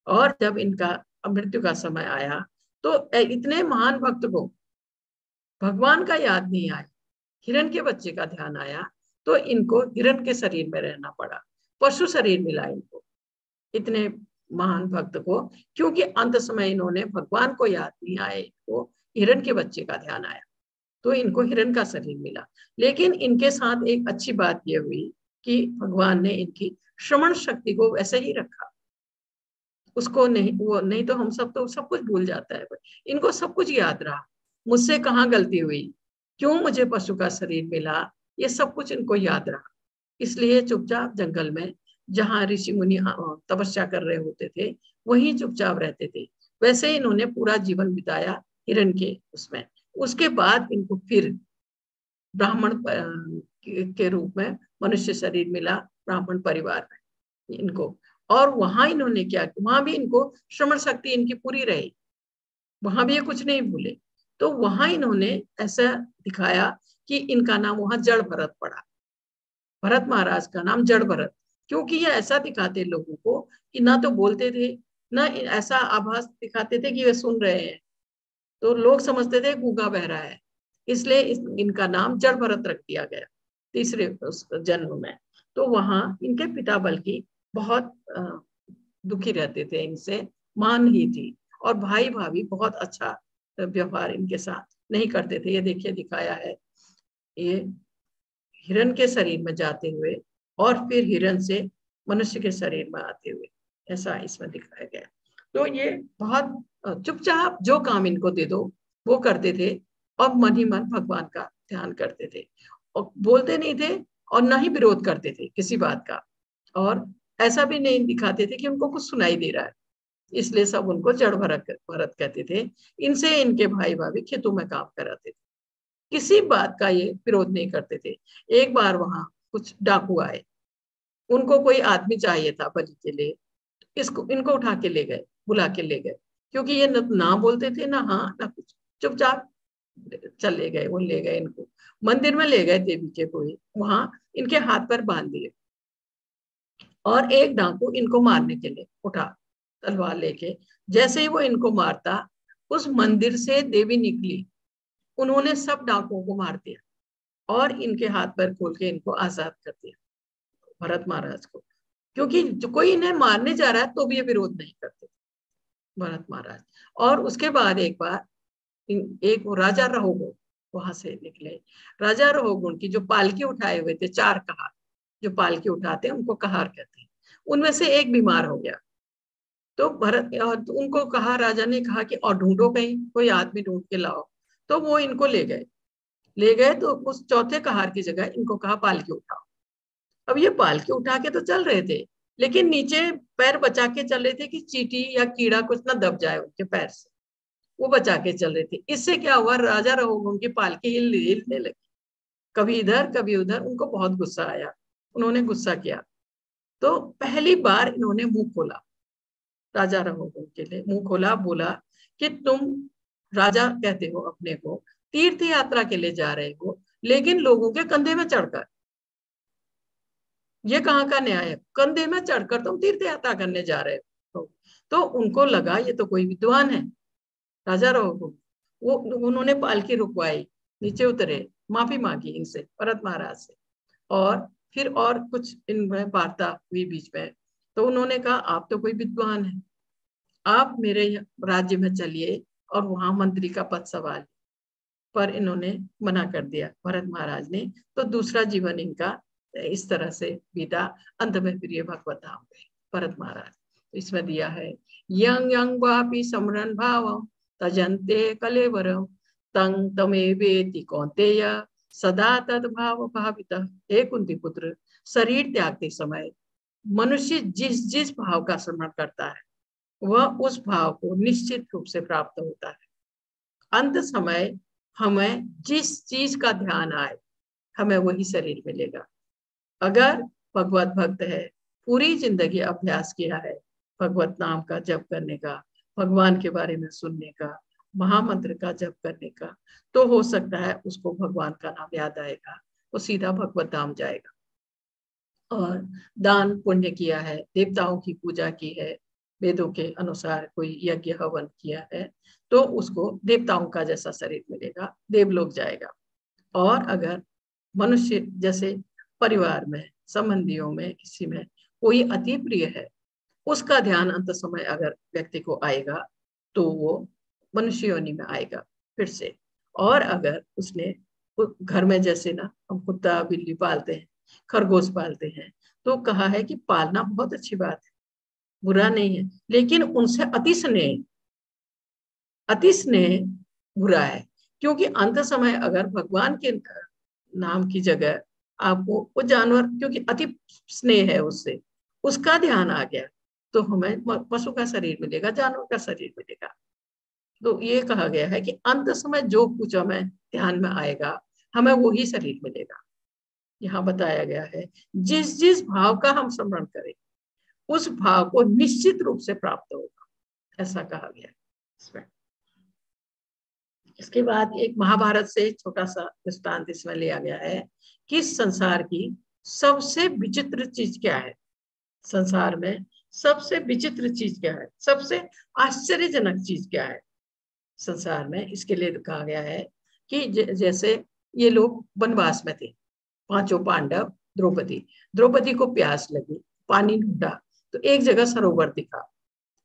और जब इनका मृत्यु का समय आया, तो इतने महान भक्त को भगवान का याद नहीं आया, हिरण के बच्चे का ध्यान आया, तो इनको हिरण के शरीर में रहना पड़ा, पशु शरीर मिला इनको, इतने महान भक्त को। क्योंकि अंत समय इन्होंने भगवान को याद नहीं आया, इनको हिरण के बच्चे का ध्यान आया, तो इनको हिरण का शरीर मिला। लेकिन इनके साथ एक अच्छी बात यह हुई कि भगवान ने इनकी श्रवण शक्ति को वैसे ही रखा, उसको नहीं, वो नहीं तो हम सब तो सब कुछ भूल जाता है, इनको सब कुछ याद रहा, मुझसे कहाँ गलती हुई, क्यों मुझे पशु का शरीर मिला, ये सब कुछ इनको याद रहा। इसलिए चुपचाप जंगल में जहाँ ऋषि मुनि तपस्या कर रहे होते थे वहीं चुपचाप रहते थे। वैसे इन्होंने पूरा जीवन बिताया हिरण के उसमें। उसके बाद इनको फिर ब्राह्मण के रूप में मनुष्य शरीर मिला, ब्राह्मण परिवार में इनको। और वहां इन्होंने क्या, वहां भी इनको श्रवण शक्ति इनकी पूरी रही, वहां भी ये कुछ नहीं भूले। तो वहां इन्होंने ऐसा दिखाया कि इनका नाम वहां जड़ भरत पड़ा, भरत महाराज का नाम जड़ भरत, क्योंकि ये ऐसा दिखाते लोगों को कि ना तो बोलते थे, ना ऐसा आभास दिखाते थे कि वे सुन रहे हैं, तो लोग समझते थे गूंगा बहरा है। इसलिए इनका नाम जड़ भरत रख दिया गया तीसरे उस जन्म में। तो वहां इनके पिता बल्कि बहुत दुखी रहते थे, इनसे मान ही थी, और भाई भाभी बहुत अच्छा व्यवहार इनके साथ नहीं करते थे। ये देखिए दिखाया है, ये हिरण के शरीर में जाते हुए और फिर हिरण से मनुष्य के शरीर में आते हुए, ऐसा इसमें दिखाया गया। तो ये बहुत चुपचाप जो काम इनको दे दो वो करते थे, और मन ही मन भगवान का ध्यान करते थे, और बोलते नहीं थे और ना ही विरोध करते थे किसी बात का। और ऐसा भी नहीं दिखाते थे कि उनको कुछ सुनाई दे रहा है, इसलिए सब उनको जड़ भरत भरत कहते थे। इनसे इनके भाई भाभी खेतों में काम कराते थे, किसी बात का ये विरोध नहीं करते थे। एक बार वहां कुछ डाकू आए, उनको कोई आदमी चाहिए था बलि के लिए, इसको इनको उठा के ले गए, बुला के ले गए, क्योंकि ये ना बोलते थे ना हाँ ना कुछ, चुपचाप चले गए। वो ले गए इनको मंदिर में, ले गए देवी के कोई, वहां इनके हाथ पर बांध दिए। और एक डाकू इनको मारने के लिए उठा तलवार लेके, जैसे ही वो इनको मारता, उस मंदिर से देवी निकली, उन्होंने सब डाकुओं को मार दिया और इनके हाथ पैर खोल के इनको आजाद कर दिया, भरत महाराज को। क्योंकि जो कोई इन्हें मारने जा रहा है तो भी ये विरोध नहीं करते भरत महाराज। और उसके बाद एक बार एक वो राजा रहोगुण वहां से निकले। राजा रहोगुण की जो पालकी उठाए हुए थे, चार कहार जो पालकी उठाते हैं उनको कहार कहते हैं, उनमें से एक बीमार हो गया। तो भरत उनको कहा, राजा ने कहा कि और ढूंढो, कहीं कोई आदमी ढूंढ के लाओ। तो वो इनको ले गए तो उस चौथे कहार की जगह इनको कहा पालकी उठाओ। अब ये पालकी उठा के तो चल रहे थे, लेकिन नीचे पैर बचा के चल रहे थे कि चींटी या कीड़ा कुछ ना दब जाए उनके पैर से, वो बचा के चल रहे थे। इससे क्या हुआ, राजा रघुवंश की पालकी हिलने लगी, कभी इधर कभी उधर। उनको बहुत गुस्सा आया, उन्होंने गुस्सा किया। तो पहली बार इन्होंने मुंह खोला, राजा रघुवंश के लिए मुंह खोला, बोला कि तुम राजा कहते हो अपने को, तीर्थ यात्रा के लिए जा रहे हो, लेकिन लोगों के कंधे में चढ़कर, ये कहाँ का न्याय है, कंधे में चढ़कर तुम तीर्थ यात्रा करने जा रहे हो। तो उनको लगा ये तो कोई विद्वान है, राजा रघुवंश। वो उन्होंने पालकी रुकवाई, नीचे उतरे, माफी मांगी इनसे, भरत महाराज से, और फिर और कुछ इनमें वार्ता हुई बीच में। तो उन्होंने कहा आप तो कोई विद्वान है, आप मेरे राज्य में चलिए और वहां मंत्री का पद संभालिए। पर इन्होंने मना कर दिया भरत महाराज ने। तो दूसरा जीवन इनका इस तरह से बीता। अंत में फिर ये भगवत धाम गए भरत महाराज। तो इसमें दिया है, यंग यंग वापि समरन भाव तजन्ते कलेवरम तंग तमेवेति कौन्तेय सदा तद भाव भावितः। हे कुंती पुत्र, शरीर त्यागते समय मनुष्य जिस जिस भाव का स्मरण करता है वह उस भाव को निश्चित रूप से प्राप्त होता है। अंत समय हमें जिस चीज का ध्यान आए हमें वही शरीर मिलेगा। अगर भगवत भक्त है, पूरी जिंदगी अभ्यास किया है भगवत नाम का जप करने का, भगवान के बारे में सुनने का, महामंत्र का जप करने का, तो हो सकता है उसको भगवान का नाम याद आएगा, वो सीधा भगवत धाम जाएगा। और दान पुण्य किया है, देवताओं की पूजा की है, वेदों के अनुसार कोई यज्ञ हवन किया है, तो उसको देवताओं का जैसा शरीर मिलेगा, देवलोक जाएगा। और अगर मनुष्य जैसे परिवार में, संबंधियों में, किसी में कोई अति प्रिय है, उसका ध्यान अंत समय अगर व्यक्ति को आएगा तो वो मनुष्य योनि में आएगा फिर से। और अगर उसने घर में जैसे ना हम कुत्ता बिल्ली पालते हैं, खरगोश पालते हैं, तो कहा है कि पालना बहुत अच्छी बात है, बुरा नहीं है, लेकिन उनसे अति स्नेह बुरा है। क्योंकि अंत समय अगर भगवान के नाम की जगह आपको वो जानवर, क्योंकि अति स्नेह है उससे, उसका ध्यान आ गया तो हमें पशु का शरीर मिलेगा, जानवर का शरीर मिलेगा। तो ये कहा गया है कि अंत समय जो कुछ हमें ध्यान में आएगा हमें वही शरीर मिलेगा। यहाँ बताया गया है जिस जिस भाव का हम स्मरण करें उस भाव को निश्चित रूप से प्राप्त होगा, ऐसा कहा गया इसमें। इसके बाद एक महाभारत से छोटा सा दृष्टांत इसमें लिया गया है कि संसार की सबसे विचित्र चीज क्या है, संसार में सबसे विचित्र चीज क्या है, सबसे आश्चर्यजनक चीज क्या है संसार में। इसके लिए कहा गया है कि जैसे ये लोग वनवास में थे, पांचों पांडव, द्रौपदी को प्यास लगी, पानी ढूंढा तो एक जगह सरोवर दिखा।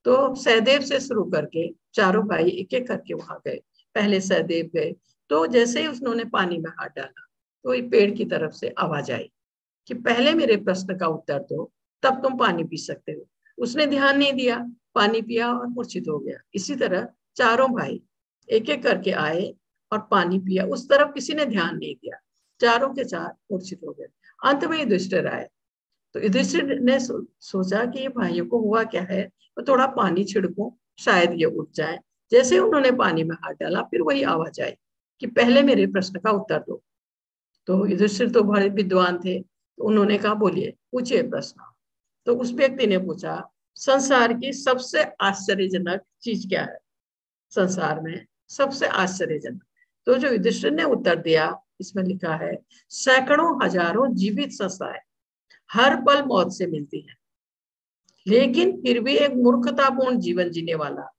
तो सहदेव से शुरू करके चारों भाई एक एक करके वहां गए। पहले सहदेव गए, तो जैसे ही उन्होंने पानी में हाथ डाला तो एक पेड़ की तरफ से आवाज आई कि पहले मेरे प्रश्न का उत्तर दो, तब तुम पानी पी सकते हो। उसने ध्यान नहीं दिया, पानी पिया और मूर्छित हो गया। इसी तरह चारों भाई एक एक करके आए और पानी पिया, उस तरफ किसी ने ध्यान नहीं दिया, चारों के चार मूर्छित हो गए। अंत में युधिष्ठिर आए, तो युधिष्ठिर ने सोचा कि ये भाइयों को हुआ क्या है, तो थोड़ा पानी छिड़कूं शायद ये उठ जाए। जैसे उन्होंने पानी में हाथ डाला फिर वही आवाज आई कि पहले मेरे प्रश्न का उत्तर दो। तो युधिष्ठिर तो बड़े विद्वान थे, तो उन्होंने कहा बोलिए, पूछिए प्रश्न। तो उस व्यक्ति ने पूछा संसार की सबसे आश्चर्यजनक चीज क्या है, संसार में सबसे आश्चर्यजनक। तो जो युधिष्ठिर ने उत्तर दिया, इसमें लिखा है सैकड़ों हजारों जीवित संस्थाएं हर पल मौत से मिलती है, लेकिन फिर भी एक मूर्खतापूर्ण जीवन जीने वाला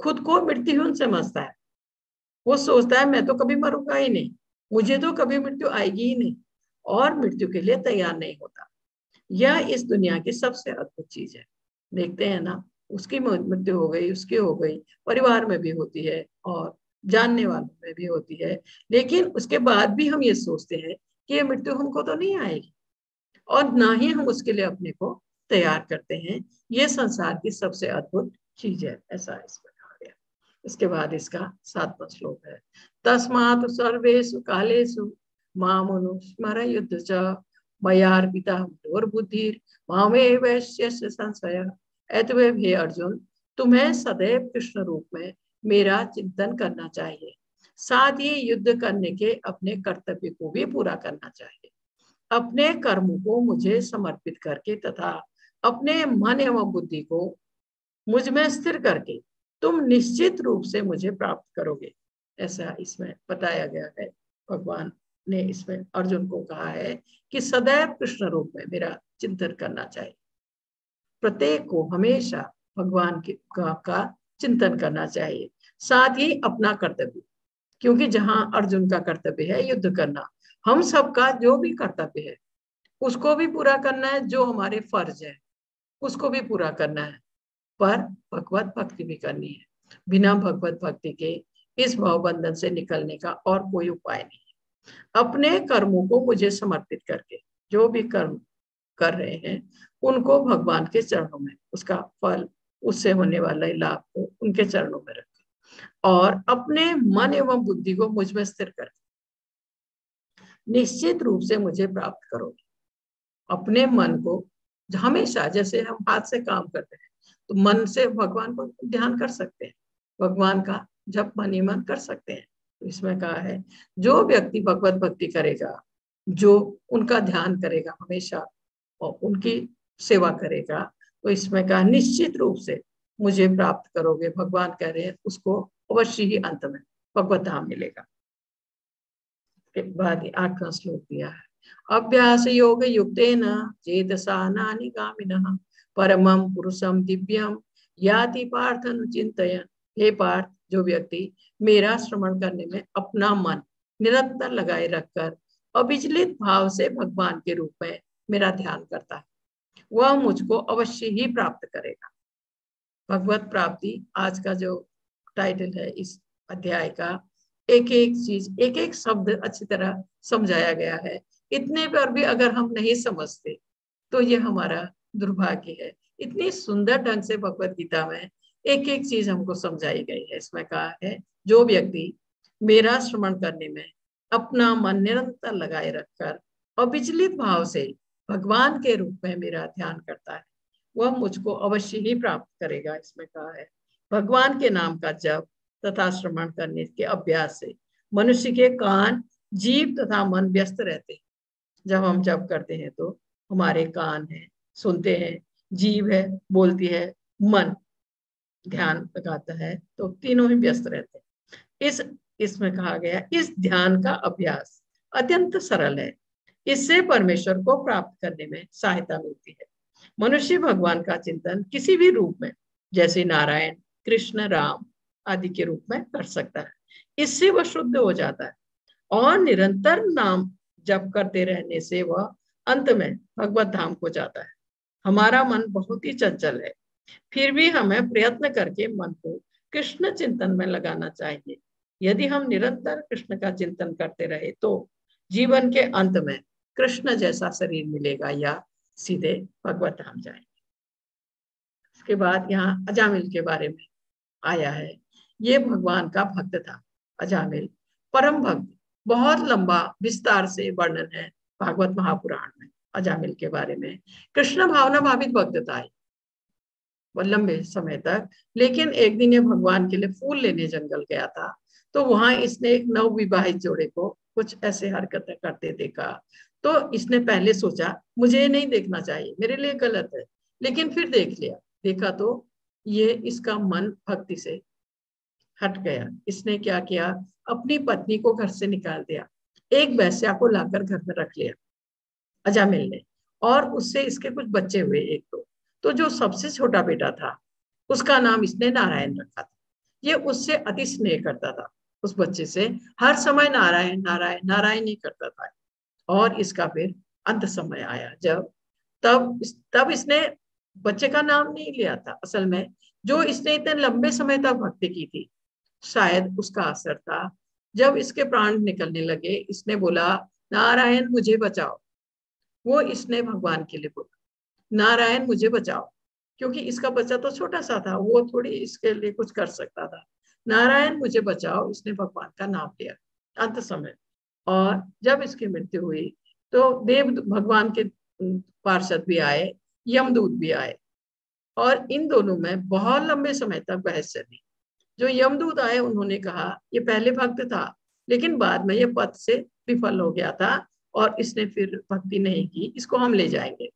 खुद को मृत्यु हुन समझता है। वो सोचता है मैं तो कभी मरूंगा ही नहीं, मुझे तो कभी मृत्यु आएगी ही नहीं, और मृत्यु के लिए तैयार नहीं होता। यह इस दुनिया की सबसे अद्भुत चीज है। देखते हैं ना, उसकी मृत्यु हो गई, उसकी हो गई, परिवार में भी होती है और जानने वालों में भी होती है, लेकिन उसके बाद भी हम ये सोचते हैं कि ये मृत्यु हमको तो नहीं आएगी, और ना ही हम उसके लिए अपने को तैयार करते हैं। ये संसार की सबसे अद्भुत चीज है, ऐसा इसमें कहा गया। इसके बाद इसका 7वां श्लोक है, तस्मात् सर्वेषु कालेषु मामनु स्मर युद्ध च मयार्पिता बुद्धिर मामे वैश्य संशय। ऐतवे हे अर्जुन, तुम्हें सदैव कृष्ण रूप में मेरा चिंतन करना चाहिए, साथ ही युद्ध करने के अपने कर्तव्य को भी पूरा करना चाहिए। अपने कर्मों को मुझे समर्पित करके तथा अपने मन एवं बुद्धि को मुझ में स्थिर करके तुम निश्चित रूप से मुझे प्राप्त करोगे, ऐसा इसमें बताया गया है। भगवान ने इसमें अर्जुन को कहा है कि सदैव कृष्ण रूप में मेरा चिंतन करना चाहिए, प्रत्येक को हमेशा भगवान का चिंतन करना चाहिए, साथ ही अपना कर्तव्य, क्योंकि जहां अर्जुन का कर्तव्य है युद्ध करना, हम सबका जो भी कर्तव्य है उसको भी पूरा करना है, जो हमारे फर्ज है उसको भी पूरा करना है, पर भगवत भक्ति भी करनी है। बिना भगवत भक्ति के इस भवबंधन से निकलने का और कोई उपाय नहीं है। अपने कर्मों को मुझे समर्पित करके जो भी कर्म कर रहे हैं उनको भगवान के चरणों में, उसका फल, उससे होने वाला लाभ को उनके चरणों में रखें और अपने मन एवं बुद्धि को मुझ में स्थिर करके निश्चित रूप से मुझे प्राप्त करोगे। अपने मन को हमेशा, जैसे हम हाथ से काम करते हैं तो मन से भगवान को ध्यान कर सकते हैं, भगवान का जप मन ही मन कर सकते हैं। तो इसमें कहा है जो व्यक्ति भगवत भक्ति करेगा, जो उनका ध्यान करेगा हमेशा और उनकी सेवा करेगा, तो इसमें कहा निश्चित रूप से मुझे प्राप्त करोगे। भगवान कह रहे हैं उसको अवश्य ही अंत में भगवत धाम मिलेगा। के बाद 8वां श्लोक दिया है, अभ्यास योग युक्तेन चेतसा नानि गामिनः परमं पुरुषम दिव्यम याति पार्थ अनुचिंतयन्। हे पार्थ, जो व्यक्ति मेरा श्रवण करने में अपना मन निरंतर लगाए रखकर अविचलित भाव से भगवान के रूप में मेरा ध्यान करता है, वह मुझको अवश्य ही प्राप्त करेगा। भगवत प्राप्ति आज का जो टाइटल है इस अध्याय का, एक एक चीज, एक एक शब्द अच्छी तरह समझाया गया है। इतने पर भी अगर हम नहीं समझते तो ये हमारा दुर्भाग्य है। इतनी सुंदर ढंग से भगवत गीता में एक एक चीज हमको समझाई गई है। इसमें कहा है जो व्यक्ति मेरा श्रवण करने में अपना मन निरंतर लगाए रखकर अविचलित भाव से भगवान के रूप में मेरा ध्यान करता है, वह मुझको अवश्य ही प्राप्त करेगा। इसमें कहा है भगवान के नाम का जप तथा श्रवण करने के अभ्यास से मनुष्य के कान, जीव तथा मन व्यस्त रहते हैं। जब हम जप करते हैं तो हमारे कान है, सुनते हैं, जीव है, बोलती है, मन ध्यान लगाता है, तो तीनों ही व्यस्त रहते हैं। इसमें कहा गया इस ध्यान का अभ्यास अत्यंत सरल है, इससे परमेश्वर को प्राप्त करने में सहायता मिलती है। मनुष्य भगवान का चिंतन किसी भी रूप में, जैसे नारायण, कृष्ण, राम आदि के रूप में कर सकता है। इससे वह शुद्ध हो जाता है और निरंतर नाम जप करते रहने से वह अंत में भगवत धाम को जाता है। हमारा मन बहुत ही चंचल है, फिर भी हमें प्रयत्न करके मन को कृष्ण चिंतन में लगाना चाहिए। यदि हम निरंतर कृष्ण का चिंतन करते रहे तो जीवन के अंत में कृष्ण जैसा शरीर मिलेगा या सीधे भगवत धाम जाएंगे। इसके बाद यहाँ अजामिल के बारे में आया है। ये भगवान का भक्त था अजामिल, परम भक्त। बहुत लंबा विस्तार से वर्णन है भागवत महापुराण में अजामिल के बारे में। कृष्ण भावना भावित भक्त था वो लंबे समय तक, लेकिन एक दिन ये भगवान के लिए फूल लेने जंगल गया था, तो वहां इसने एक नवविवाहित जोड़े को कुछ ऐसे हरकतें करते देखा। तो इसने पहले सोचा मुझे नहीं देखना चाहिए, मेरे लिए गलत है, लेकिन फिर देख लिया, देखा तो ये इसका मन भक्ति से हट गया। इसने क्या किया, अपनी पत्नी को घर से निकाल दिया, एक वैश्या को लाकर घर में रख लिया अजामिल ने, और उससे इसके कुछ बच्चे हुए एक दो। तो जो सबसे छोटा बेटा था उसका नाम इसने नारायण रखा था। ये उससे अति स्नेह करता था, उस बच्चे से हर समय नारायण नारायण नारायण ही करता था। और इसका फिर अंत समय आया जब तब इसने बच्चे का नाम नहीं लिया था। असल में जो इसने इतने लंबे समय तक भक्ति की थी, शायद उसका असर था। जब इसके प्राण निकलने लगे, इसने बोला नारायण मुझे बचाओ। वो इसने भगवान के लिए बोला नारायण मुझे बचाओ। क्योंकि इसका बच्चा तो छोटा सा था, वो थोड़ी इसके लिए कुछ कर सकता था। नारायण मुझे बचाओ, इसने भगवान का नाम लिया अंत समय। और जब इसकी मृत्यु हुई तो देव भगवान के पार्षद भी आए, यमदूत भी आए, और इन दोनों में बहुत लंबे समय तक बहस चली। जो यमदूत आए उन्होंने कहा ये पहले भक्त था, लेकिन बाद में ये पद से विफल हो गया था और इसने फिर भक्ति नहीं की, इसको हम ले जाएंगे।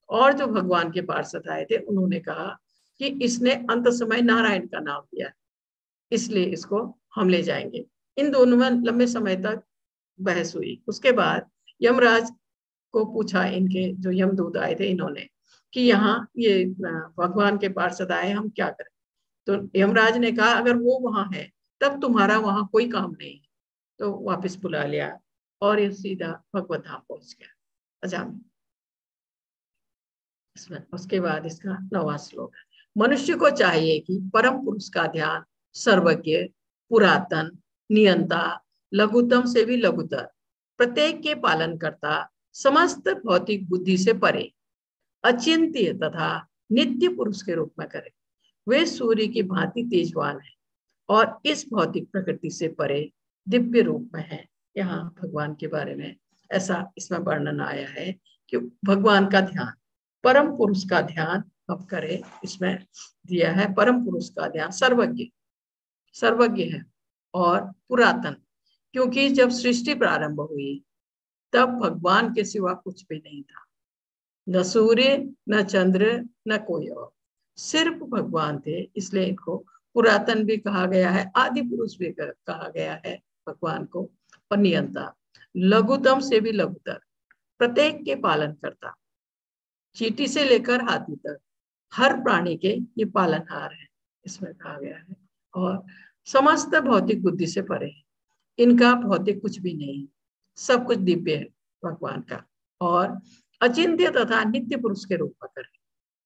और जो भगवान के पार्षद आए थे उन्होंने कहा कि इसने अंत समय नारायण का नाम लिया, इसलिए इसको हम ले जाएंगे। इन दोनों में लंबे समय तक बहस हुई। उसके बाद यमराज को पूछा, इनके जो यमदूत आए थे इन्होंने, कि यहाँ ये भगवान के पार्षद आए, हम क्या करें। तो यमराज ने कहा अगर वो वहां है तब तुम्हारा वहां कोई काम नहीं है। तो वापस बुला लिया और ये सीधा भगवत धाम पहुंच गया अजामिल। इसमें उसके बाद इसका 9वां श्लोक है। मनुष्य को चाहिए कि परम पुरुष का ध्यान सर्वज्ञ, पुरातन, नियंता, लघुतम से भी लघुतर, प्रत्येक के पालन करता, समस्त भौतिक बुद्धि से परे, अचिंत्य तथा नित्य पुरुष के रूप में करे। वे सूर्य की भांति तेजवान है और इस भौतिक प्रकृति से परे दिव्य रूप में है। यहाँ भगवान के बारे में ऐसा इसमें वर्णन आया है कि भगवान का ध्यान, परम पुरुष का ध्यान अब करे। इसमें दिया है परम पुरुष का ध्यान सर्वज्ञ, सर्वज्ञ है और पुरातन, क्योंकि जब सृष्टि प्रारंभ हुई तब भगवान के सिवा कुछ भी नहीं था, न सूर्य, न चंद्र, न कोई और, सिर्फ भगवान थे। इसलिए इनको पुरातन भी कहा गया है, आदि पुरुष भी कहा गया है भगवान को। और नियंता, लघुतम से भी लघुतर, प्रत्येक के पालन करता, चींटी से लेकर हाथी तक हर प्राणी के ये पालनहार है, इसमें कहा गया है। और समस्त भौतिक बुद्धि से परे है, इनका भौतिक कुछ भी नहीं, सब कुछ दिव्य है भगवान का। और अचिंत्य तथा नित्य पुरुष के रूप में करें,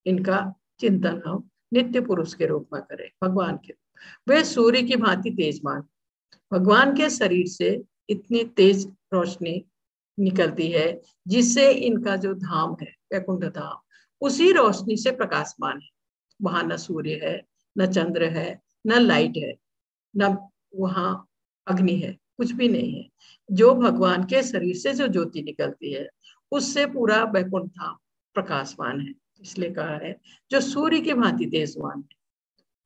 इनका चिंतन हम नित्य पुरुष के रूप में करें, भगवान के। वे सूर्य की भांति तेजवान, भगवान के शरीर से इतनी तेज रोशनी निकलती है जिससे इनका जो धाम है वैकुंठ धाम, उसी रोशनी से प्रकाशमान है। वहां न सूर्य है, न चंद्र है, न लाइट है, न वहां अग्नि है, कुछ भी नहीं है। जो भगवान के शरीर से जो ज्योति निकलती है उससे पूरा वैकुंठ धाम प्रकाशमान है। इसलिए कहा है जो सूर्य की भांति तेजवान है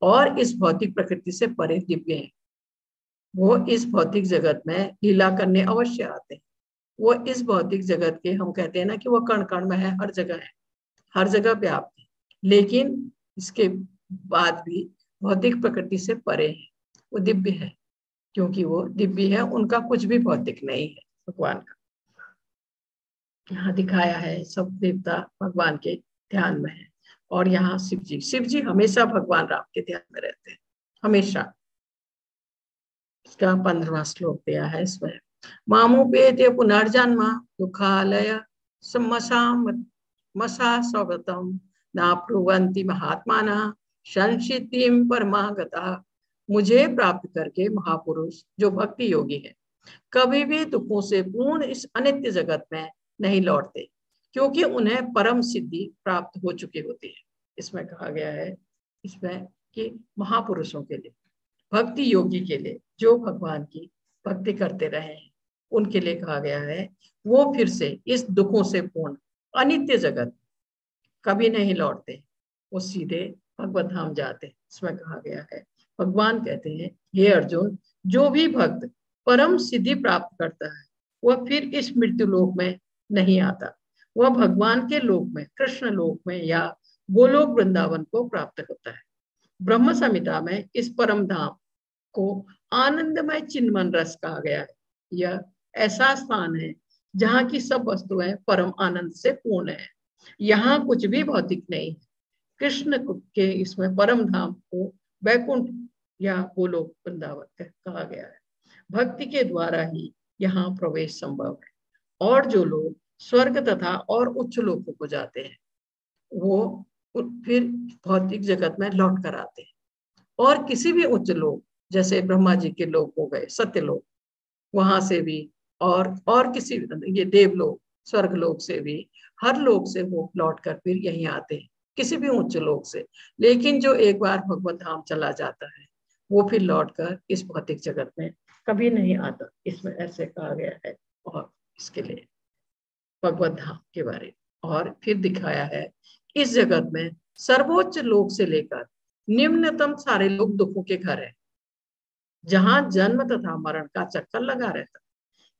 और इस भौतिक प्रकृति से परे दिव्य है। वो इस भौतिक जगत में लीला करने अवश्य आते हैं। वो इस भौतिक जगत के, हम कहते हैं ना कि वो कण कण में है, हर जगह है, हर जगह व्याप्त है, लेकिन इसके बाद भी भौतिक प्रकृति से परे है, वो दिव्य है। क्योंकि वो दिव्य है, उनका कुछ भी भौतिक नहीं है भगवान का। यहाँ दिखाया है सब देवता भगवान के ध्यान में है। और यहाँ शिव जी हमेशा भगवान राम के ध्यान में रहते हैं, हमेशा। इसका 15वां श्लोक दिया है इसमें। मामुपेत्य पुनर्जन्म दुखालय मसा स्वगतम नाप्नुवन्ति महात्माना संशितिम परमागता। मुझे प्राप्त करके महापुरुष जो भक्ति योगी है कभी भी दुखों से पूर्ण इस अनित्य जगत में नहीं लौटते, क्योंकि उन्हें परम सिद्धि प्राप्त हो चुकी होती है। इसमें कहा गया है इसमें कि महापुरुषों के लिए, भक्ति योगी के लिए, जो भगवान की भक्ति करते रहे हैं, उनके लिए कहा गया है वो फिर से इस दुखों से पूर्ण अनित्य जगत कभी नहीं लौटते, वो सीधे भगवत धाम जाते। इसमें कहा गया है, भगवान कहते हैं हे अर्जुन, जो भी भक्त परम सिद्धि प्राप्त करता है वह फिर इस मृत्यु लोक में नहीं आता, वह भगवान के लोक में, कृष्ण लोक में या गोलोक वृंदावन को प्राप्त होता है। ब्रह्म संहिता में इस परम धाम को आनंदमय चिन्मन रस कहा गया है। यह ऐसा स्थान है जहाँ की सब वस्तुएं परम आनंद से पूर्ण है, यहाँ कुछ भी भौतिक नहीं है। कृष्ण के इसमें परम धाम को वैकुंठ या गोलोक वृंदावन कहा गया है। भक्ति के द्वारा ही यहाँ प्रवेश संभव है। और जो लोग स्वर्ग तथा और उच्च लोकों को जाते हैं वो फिर भौतिक जगत में लौट कर आते हैं। और किसी भी उच्च लोक, जैसे ब्रह्मा जी के लोक हो गए सत्यलोक, वहां से भी और किसी ये देवलोक, स्वर्ग लोक से भी, हर लोक से वो लौट कर फिर यहीं आते हैं। किसी भी उच्च लोक से। लेकिन जो एक बार भगवत धाम चला जाता है वो फिर लौटकर इस भौतिक जगत में कभी नहीं आता, इसमें ऐसे कहा गया है। और इसके लिए भगवत धाम के बारे में और फिर दिखाया है, इस जगत में सर्वोच्च लोक से लेकर निम्नतम सारे लोग दुखों के घर है, जहां जन्म तथा मरण का चक्कर लगा रहता।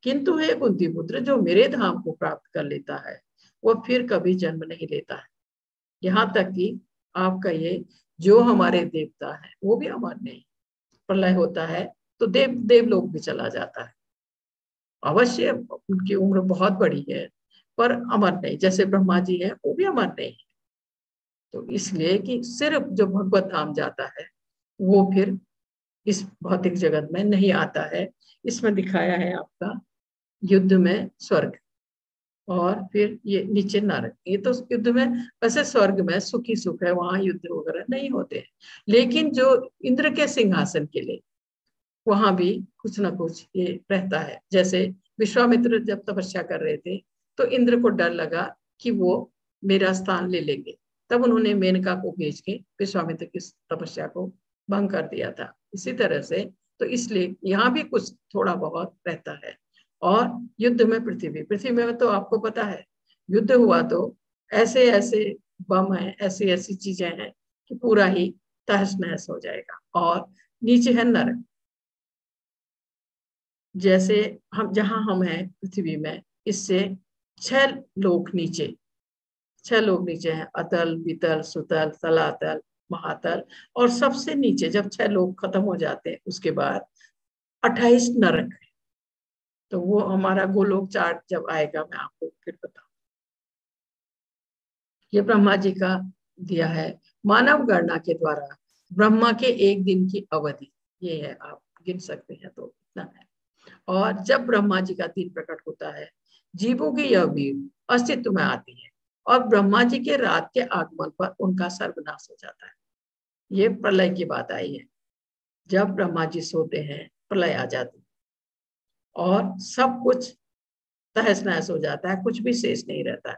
किंतु हे कुंती पुत्र, जो मेरे धाम को प्राप्त कर लेता है वह फिर कभी जन्म नहीं लेता है। यहाँ तक कि आपका ये जो हमारे देवता है वो भी अमर नहीं, प्रलय होता है तो देवलोक भी चला जाता है। अवश्य उनकी उम्र बहुत बड़ी है पर अमर नहीं, जैसे ब्रह्मा जी है वो भी अमर नहीं है। तो इसलिए कि सिर्फ जो भगवत धाम जाता है वो फिर इस भौतिक जगत में नहीं आता है। इसमें दिखाया है आपका युद्ध में स्वर्ग और फिर ये नीचे नरक। ये तो युद्ध में, वैसे स्वर्ग में सुखी सुख है, वहां युद्ध वगैरह नहीं होते हैं। लेकिन जो इंद्र के सिंहासन के लिए वहां भी कुछ ना कुछ ये रहता है। जैसे विश्वामित्र जब तपस्या कर रहे थे तो इंद्र को डर लगा कि वो मेरा स्थान ले लेंगे, तब उन्होंने मेनका को भेज के विश्वामित्र की तपस्या को भंग कर दिया था। इसी तरह से तो इसलिए यहाँ भी कुछ थोड़ा बहुत रहता है। और युद्ध में पृथ्वी में तो आपको पता है युद्ध हुआ तो ऐसे ऐसे बम है, ऐसी ऐसी चीजें हैं कि पूरा ही तहस नहस हो जाएगा। और नीचे है नरक, जैसे हम जहां हम हैं पृथ्वी में, इससे 6 लोक नीचे, 6 लोक नीचे हैं, अतल वितल सुतल तलातल महातल। और सबसे नीचे जब 6 लोक खत्म हो जाते हैं उसके बाद 28 नरक है। तो वो हमारा गोलोक चार्ट जब आएगा मैं आपको फिर बताऊं। ये ब्रह्मा जी का दिया है, मानव गणना के द्वारा ब्रह्मा के एक दिन की अवधि ये है, आप गिन सकते हैं तो इतना है। और जब ब्रह्मा जी का दिन प्रकट होता है जीवों की यह भीड़ अस्तित्व में आती है और ब्रह्मा जी के रात के आगमन पर उनका सर्वनाश हो जाता है। ये प्रलय की बात आई है, जब ब्रह्मा जी सोते हैं प्रलय आ जाती है और सब कुछ तहस नहस हो जाता है, कुछ भी शेष नहीं रहता है।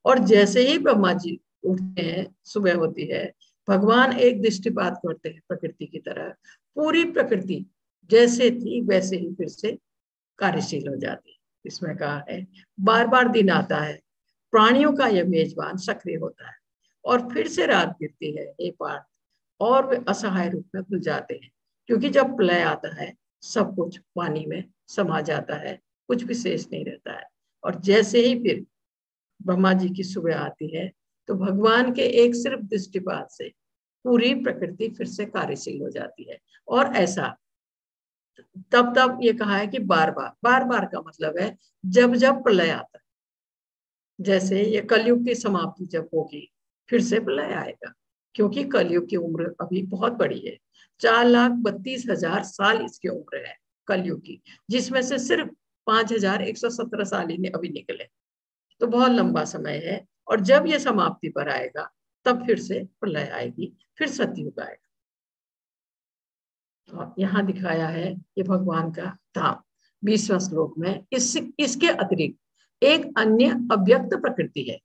और जैसे ही ब्रह्मा जी उठते हैं, सुबह होती है, भगवान एक दृष्टिपात करते हैं प्रकृति की तरह, पूरी प्रकृति जैसे थी वैसे ही फिर से कार्यशील हो जाती है। इसमें कहा है बार बार दिन आता है, प्राणियों का यह मेजबान सक्रिय होता है और फिर से रात गिरती है हे पार्थ, और वे असहाय रूप में खुल जाते हैं। क्योंकि जब प्रलय आता है सब कुछ पानी में समा जाता है, कुछ भी शेष नहीं रहता है। और जैसे ही फिर ब्रह्मा जी की सुबह आती है तो भगवान के एक सिर्फ दृष्टिपात से पूरी प्रकृति फिर से कार्यशील हो जाती है। और ऐसा तब तब ये कहा है कि बार बार का मतलब है जब जब प्रलय आता है, जैसे ये कलयुग की समाप्ति जब होगी फिर से प्रलय आएगा। क्योंकि कलयुग की उम्र अभी बहुत बड़ी है, 4,32,000 साल इसकी उम्र है कलयुग की, जिसमें से सिर्फ 5,117 साल ही ने अभी निकले। तो बहुत लंबा समय है। और जब ये समाप्ति पर आएगा तब फिर से प्रलय आएगी, फिर सतयुग आएगा। तो यहाँ दिखाया है ये भगवान का धाम 20वें श्लोक में। इसके अतिरिक्त एक अन्य अव्यक्त प्रकृति है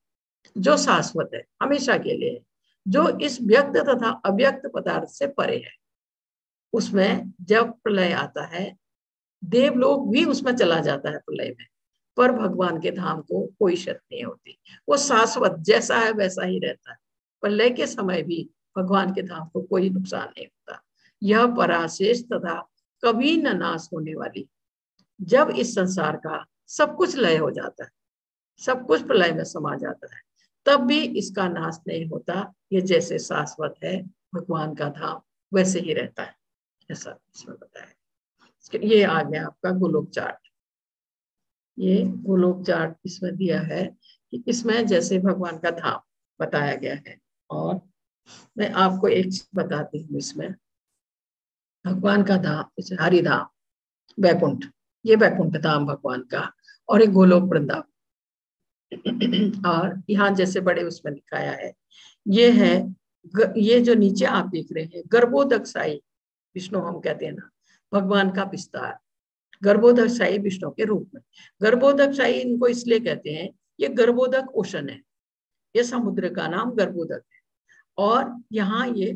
जो शाश्वत है, हमेशा के लिए, जो इस व्यक्त तथा अव्यक्त पदार्थ से परे है। उसमें जब प्रलय आता है देवलोक भी उसमें चला जाता है प्रलय में, पर भगवान के धाम को कोई क्षति नहीं होती, वो शाश्वत जैसा है वैसा ही रहता है। प्रलय के समय भी भगवान के धाम को कोई नुकसान नहीं होता। यह पराशेष तथा कभी न नाश होने वाली, जब इस संसार का सब कुछ लय हो जाता है, सब कुछ प्रलय में समा जाता है, तब भी इसका नाश नहीं होता। ये जैसे शाश्वत है भगवान का धाम वैसे ही रहता है, ऐसा इसमें बताया। ये आ गया आपका गोलोक चार्ट। ये गोलोक चार्ट इसमें दिया है कि इसमें जैसे भगवान का धाम बताया गया है। और मैं आपको एक चीज बताती हूँ, इसमें भगवान का धाम जैसे हरिधाम, वैकुंठ, ये वैकुंठ धाम भगवान का, और एक गोलोक वृंदावन। और यहाँ जैसे बड़े उसमें दिखाया है, ये है ये जो नीचे आप देख रहे हैं गर्भोदकशाही विष्णु हम कहते हैं ना, भगवान का विस्तार गर्भोदकशाही विष्णु के रूप में। गर्भोदकशाही इनको इसलिए कहते हैं, ये गर्भोदक ओशन है, ये समुद्र का नाम गर्भोदक है। और यहाँ ये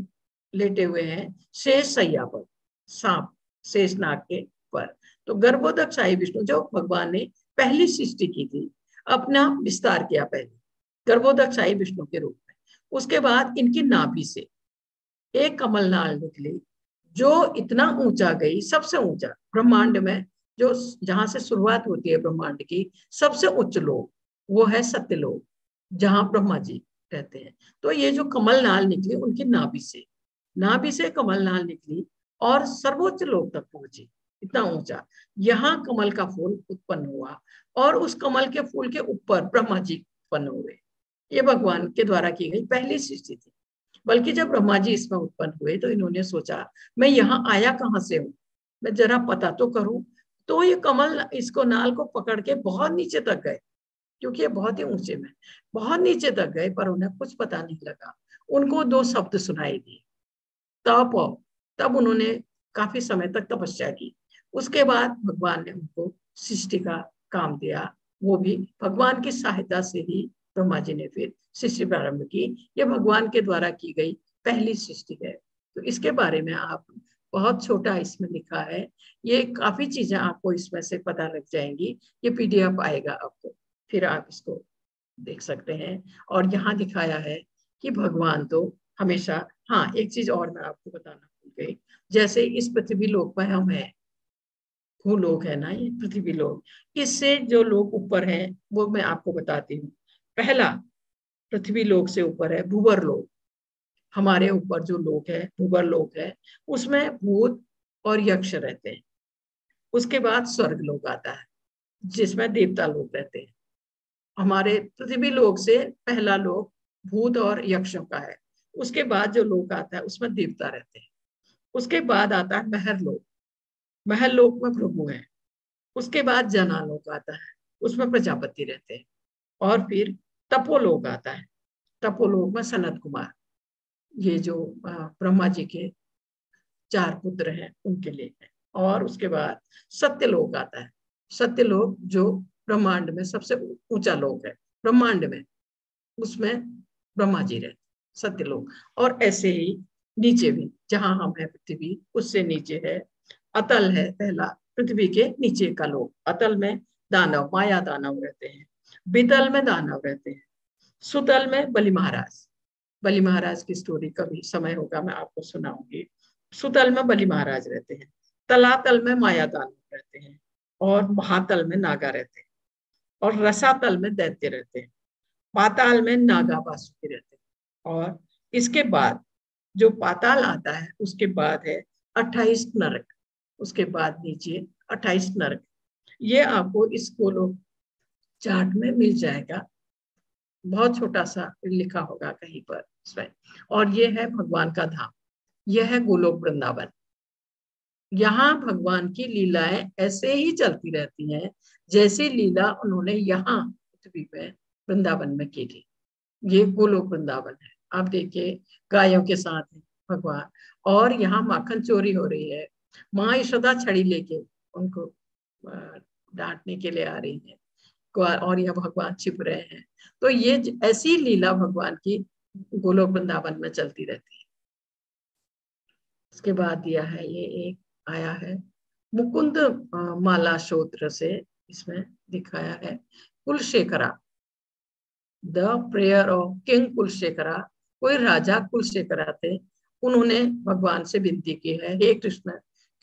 लेटे हुए हैं शेष सैया पर, सांप शेषनाग के पर। तो गर्भोदक शाही विष्णु जो भगवान ने पहली सृष्टि की थी, अपना विस्तार किया पहले गर्भोदक शाही विष्णु के रूप में। उसके बाद इनकी नाभि से एक कमलनाल निकली जो इतना ऊंचा गई, सबसे ऊंचा ब्रह्मांड में, जो जहां से शुरुआत होती है ब्रह्मांड की, सबसे उच्च लोक वो है सत्यलोक, जहां ब्रह्मा जी रहते हैं। तो ये जो कमलनाल निकली उनकी नाभि से कमलनाल निकली और सर्वोच्च लोक तक पहुंची, इतना ऊंचा। यहाँ कमल का फूल उत्पन्न हुआ और उस कमल के फूल के ऊपर ब्रह्मा जी उत्पन्न हुए। ये भगवान के द्वारा की गई पहली सृष्टि थी। बल्कि जब ब्रह्मा जी इसमें उत्पन्न हुए तो इन्होंने सोचा मैं यहाँ आया कहाँ से हूँ, मैं जरा पता तो करूं। तो ये कमल इसको नाल को पकड़ के बहुत नीचे तक गए, क्योंकि ये बहुत ही ऊंचे में, बहुत नीचे तक गए, पर उन्हें कुछ पता नहीं लगा। उनको दो शब्द सुनाई दिए, तप। तब उन्होंने काफी समय तक तपस्या की। उसके बाद भगवान ने उनको सृष्टि का काम दिया, वो भी भगवान की सहायता से ही ब्रह्मा जी ने फिर सृष्टि प्रारंभ की। ये भगवान के द्वारा की गई पहली सृष्टि है। तो इसके बारे में आप, बहुत छोटा इसमें लिखा है, ये काफी चीजें आपको इसमें से पता लग जाएंगी। ये पीडीएफ आएगा आपको, फिर आप इसको देख सकते हैं। और यहाँ दिखाया है कि भगवान तो हमेशा, हाँ एक चीज और मैं आपको बताना भूल गई, जैसे इस पृथ्वी लोक में हम हैं, भूलोक है ना ये पृथ्वी लोक, इससे जो लोग ऊपर हैं वो मैं आपको बताती हूँ। पहला पृथ्वी लोक से ऊपर है भूवर लोक, हमारे ऊपर जो लोक है भूवर लोक है, उसमें भूत और यक्ष रहते हैं। उसके बाद स्वर्ग लोक आता है जिसमें देवता लोग रहते हैं। हमारे पृथ्वी लोक से पहला लोक भूत और यक्षों का है। उसके बाद जो लोक आता है उसमें देवता रहते हैं। उसके बाद आता है महर लोक, महर लोक में भृगु है। उसके बाद जनालोक आता है, उसमें प्रजापति रहते हैं। और फिर तपोलोक आता है, तपोलोक में सनत कुमार, ये जो ब्रह्मा जी के 4 पुत्र हैं उनके लिए है। और उसके बाद सत्यलोक आता है, सत्यलोक जो ब्रह्मांड में सबसे ऊंचा लोक है ब्रह्मांड में, उसमें ब्रह्मा जी रहते सत्यलोक। और ऐसे ही नीचे भी जहां हम है पृथ्वी, उससे नीचे है अतल है, पहला पृथ्वी के नीचे का लोक। अतल में दानव, माया दानव रहते हैं। वितल में दानव रहते हैं। सुतल में बलि महाराज, बलि महाराज की स्टोरी कभी समय होगा मैं आपको सुनाऊंगी। सुतल में बलि महाराज रहते हैं। तलातल में माया दानव रहते हैं। और महातल में नागा रहते हैं। और रसातल में दैत्य रहते हैं। पाताल में नागा वासुकी रहते हैं। और इसके बाद जो पाताल आता है उसके बाद है 28 नरक, उसके बाद नीचे 28 नरक। ये आपको इस गोलोक चार्ट में मिल जाएगा, बहुत छोटा सा लिखा होगा कहीं पर इसमें। और ये है भगवान का धाम, यह है गोलोक वृंदावन। यहाँ भगवान की लीलाएं ऐसे ही चलती रहती हैं जैसे लीला उन्होंने यहाँ पृथ्वी पे वृंदावन में की थी। ये गोलोक वृंदावन है। आप देखिए गायों के साथ है भगवान, और यहाँ माखन चोरी हो रही है। माँ यशोदा छड़ी लेके उनको डांटने के लिए आ रही है, और यह भगवान छिप रहे हैं। तो ये ऐसी लीला भगवान की गोलोक वृंदावन में चलती रहती है। इसके बाद दिया है, ये एक आया है मुकुंद माला शोत्र से, इसमें दिखाया है Kulashekhara, the prayer of king Kulashekhara. कोई राजा कुलशेखरा थे, उन्होंने भगवान से विनती की है, हे कृष्ण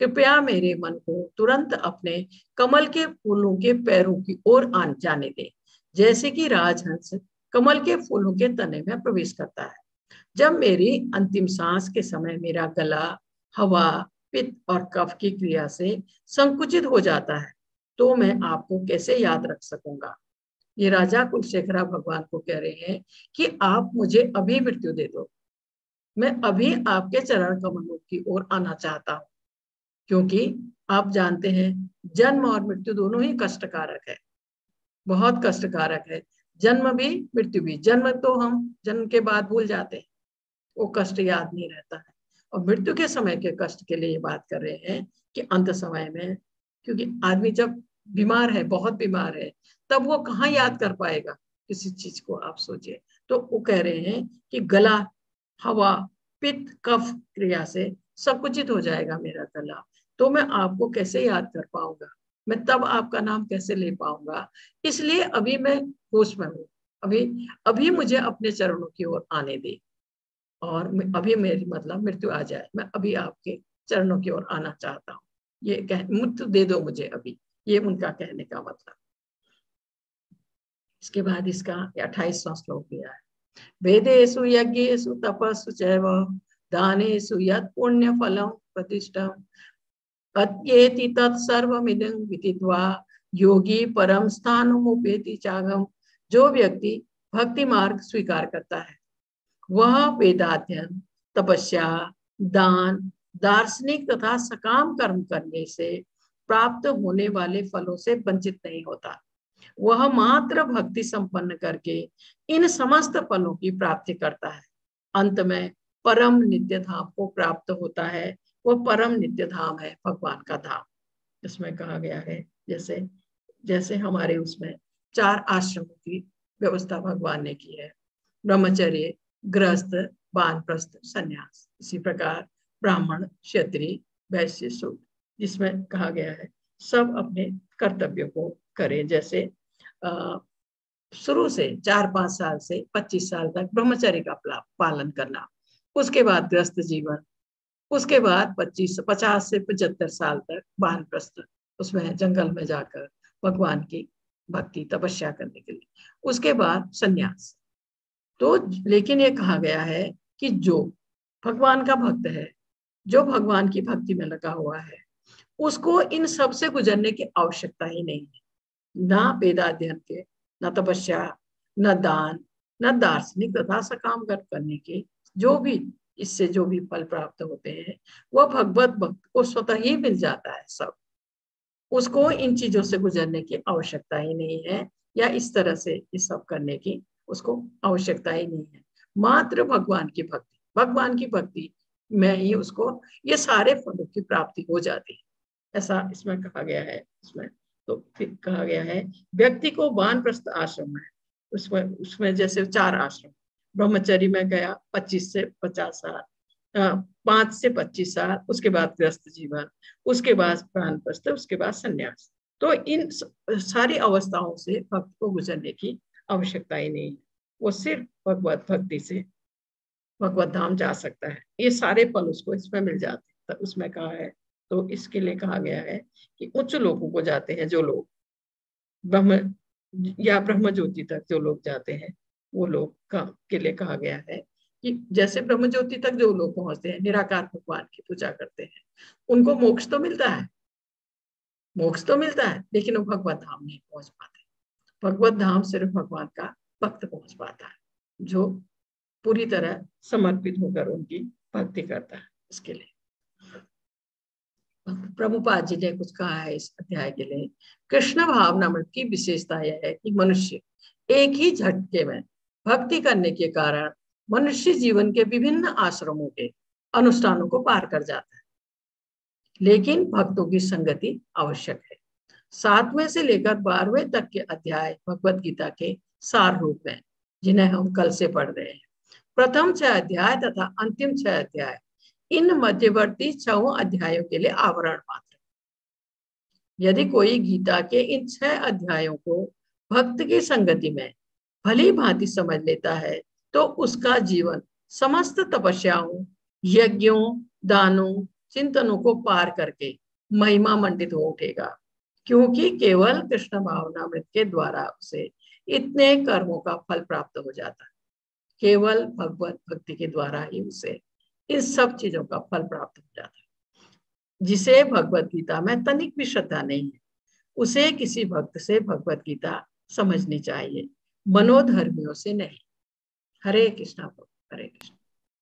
कृपया मेरे मन को तुरंत अपने कमल के फूलों के पैरों की ओर जाने दे, जैसे कि राजहंस कमल के फूलों के तने में प्रवेश करता है। जब मेरी अंतिम सांस के समय मेरा गला हवा, पित्त और कफ की क्रिया से संकुचित हो जाता है, तो मैं आपको कैसे याद रख सकूंगा। ये राजा कुलशेखरा भगवान को कह रहे हैं कि आप मुझे अभी मृत्यु दे दो, मैं अभी आपके चरण कमलों की ओर आना चाहता हूँ। क्योंकि आप जानते हैं जन्म और मृत्यु दोनों ही कष्टकारक है, बहुत कष्टकारक है। जन्म भी मृत्यु भी। जन्म तो हम जन्म के बाद भूल जाते हैं, वो कष्ट याद नहीं रहता है। और मृत्यु के समय के कष्ट के लिए ये बात कर रहे हैं कि अंत समय में, क्योंकि आदमी जब बीमार है, बहुत बीमार है, तब वो कहाँ याद कर पाएगा किसी चीज को, आप सोचिए। तो वो कह रहे हैं कि गला हवा, पित्त, कफ क्रिया से संकुचित हो जाएगा मेरा गला, तो मैं आपको कैसे याद कर पाऊंगा, मैं तब आपका नाम कैसे ले पाऊंगा। इसलिए अभी मैं होश में हूँ, अभी अभी मुझे अपने चरणों की ओर आने दे, और अभी मेरी मतलब मृत्यु आ जाए, मैं अभी आपके चरणों की ओर आना चाहता हूँ, ये कह मृत्यु दे दो मुझे अभी, ये उनका कहने का मतलब। इसके बाद इसका 28वां श्लोक दिया है। वेदेषु यज्ञेषु तपस्सु चैव दानेषु यत् पुण्य फलम प्रतिष्ठम अत्येति तत्सर्वमिदं विदित्वा योगी परम स्थानमुपेति चागम। जो व्यक्ति भक्ति मार्ग स्वीकार करता है वह वेदाध्ययन, तपस्या, दान, दार्शनिक तथा सकाम कर्म करने से प्राप्त होने वाले फलों से वंचित नहीं होता। वह मात्र भक्ति संपन्न करके इन समस्त फलों की प्राप्ति करता है। अंत में परम नित्य धाम को प्राप्त होता है। वह परम नित्य धाम है, भगवान का धाम। इसमें कहा गया है जैसे जैसे हमारे उसमें 4 आश्रमों की व्यवस्था भगवान ने की है, ब्रह्मचर्य, गृहस्थ, वानप्रस्थ, संन्यास। इसी प्रकार ब्राह्मण, क्षत्रिय, वैश्य, शूद्र, जिसमें कहा गया है सब अपने कर्तव्यों को करें। जैसे शुरू से 4-5 साल से 25 साल तक ब्रह्मचर्य का पालन करना, उसके बाद गृहस्थ जीवन, उसके बाद 50 से 75 साल तक वानप्रस्थ, उसमें जंगल में जाकर भगवान की भक्ति तपस्या करने के लिए, उसके बाद संन्यास। तो लेकिन ये कहा गया है कि जो भगवान का भक्त है, जो भगवान की भक्ति में लगा हुआ है, उसको इन सब से गुजरने की आवश्यकता ही नहीं है। ना वेदाध्ययन के, न तपस्या, न दान, न दार्शनिक तथा सकाम कर्म करने के, जो भी इससे जो भी फल प्राप्त होते हैं वह भगवत भक्त को स्वतः ही मिल जाता है सब। उसको इन चीजों से गुजरने की आवश्यकता ही नहीं है, या इस तरह से ये सब करने की उसको आवश्यकता ही नहीं है। मात्र भगवान की भक्ति, भगवान की भक्ति में ही उसको ये सारे फलों की प्राप्ति हो जाती है, ऐसा इसमें कहा गया है। इसमें तो फिर कहा गया है व्यक्ति को वानप्रस्थ आश्रम है, उसमें उसमें जैसे 4 आश्रम, ब्रह्मचर्य में गया 25 से 50 साल, 5 से 25 साल, उसके बाद गृहस्थ जीवन, उसके बाद वानप्रस्थ, उसके बाद संन्यास। तो इन सारी अवस्थाओं से भक्त को गुजरने की आवश्यकता ही नहीं है, वो सिर्फ भगवत भक्ति से भगवत धाम जा सकता है। ये सारे फल उसको इसमें मिल जाते हैं। तो उसमें कहा है, तो इसके लिए कहा गया है कि उच्च लोगों को जाते हैं जो लोग ब्रह्म या ब्रह्म ज्योति तक जो लोग जाते हैं, वो लोग के लिए कहा गया है कि जैसे ब्रह्म ज्योति तक जो लोग पहुंचते हैं, निराकार भगवान की पूजा करते हैं, उनको मोक्ष तो मिलता है, मोक्ष तो मिलता है, लेकिन वो भगवत धाम नहीं पहुंच पाते। भगवत धाम सिर्फ भगवान का भक्त पहुंच पाता है, जो पूरी तरह समर्पित होकर उनकी भक्ति करता है। इसके लिए प्रभुपाद जी ने कुछ कहा है इस अध्याय के लिए। कृष्ण भावनामृत की विशेषता यह है कि मनुष्य एक ही झटके में भक्ति करने के कारण मनुष्य जीवन के विभिन्न आश्रमों के अनुष्ठानों को पार कर जाता है, लेकिन भक्तों की संगति आवश्यक है। 7वें से लेकर 12वें तक के अध्याय भगवत गीता के सार रूप हैं, जिन्हें हम कल से पढ़ रहे हैं। प्रथम 6 अध्याय तथा अंतिम 6 अध्याय इन मध्यवर्ती 6 अध्यायों के लिए आवरण मात्र। यदि कोई गीता के इन 6 अध्यायों को भक्त की संगति में भली भांति समझ लेता है, तो उसका जीवन समस्त तपस्याओं, यज्ञों, दानों, चिंतनों को पार करके महिमा मंडित हो उठेगा, क्योंकि केवल कृष्ण भावनामृत के द्वारा उसे इतने कर्मों का फल प्राप्त हो जाता है। केवल भगवत भक्ति के द्वारा ही उसे इन सब चीजों का फल प्राप्त हो जाता है। जिसे भगवत गीता में तनिक भी श्रद्धा नहीं है, उसे किसी भक्त से भगवत गीता समझनी चाहिए, मनोधर्मियों से नहीं। हरे कृष्णा, हरे कृष्ण।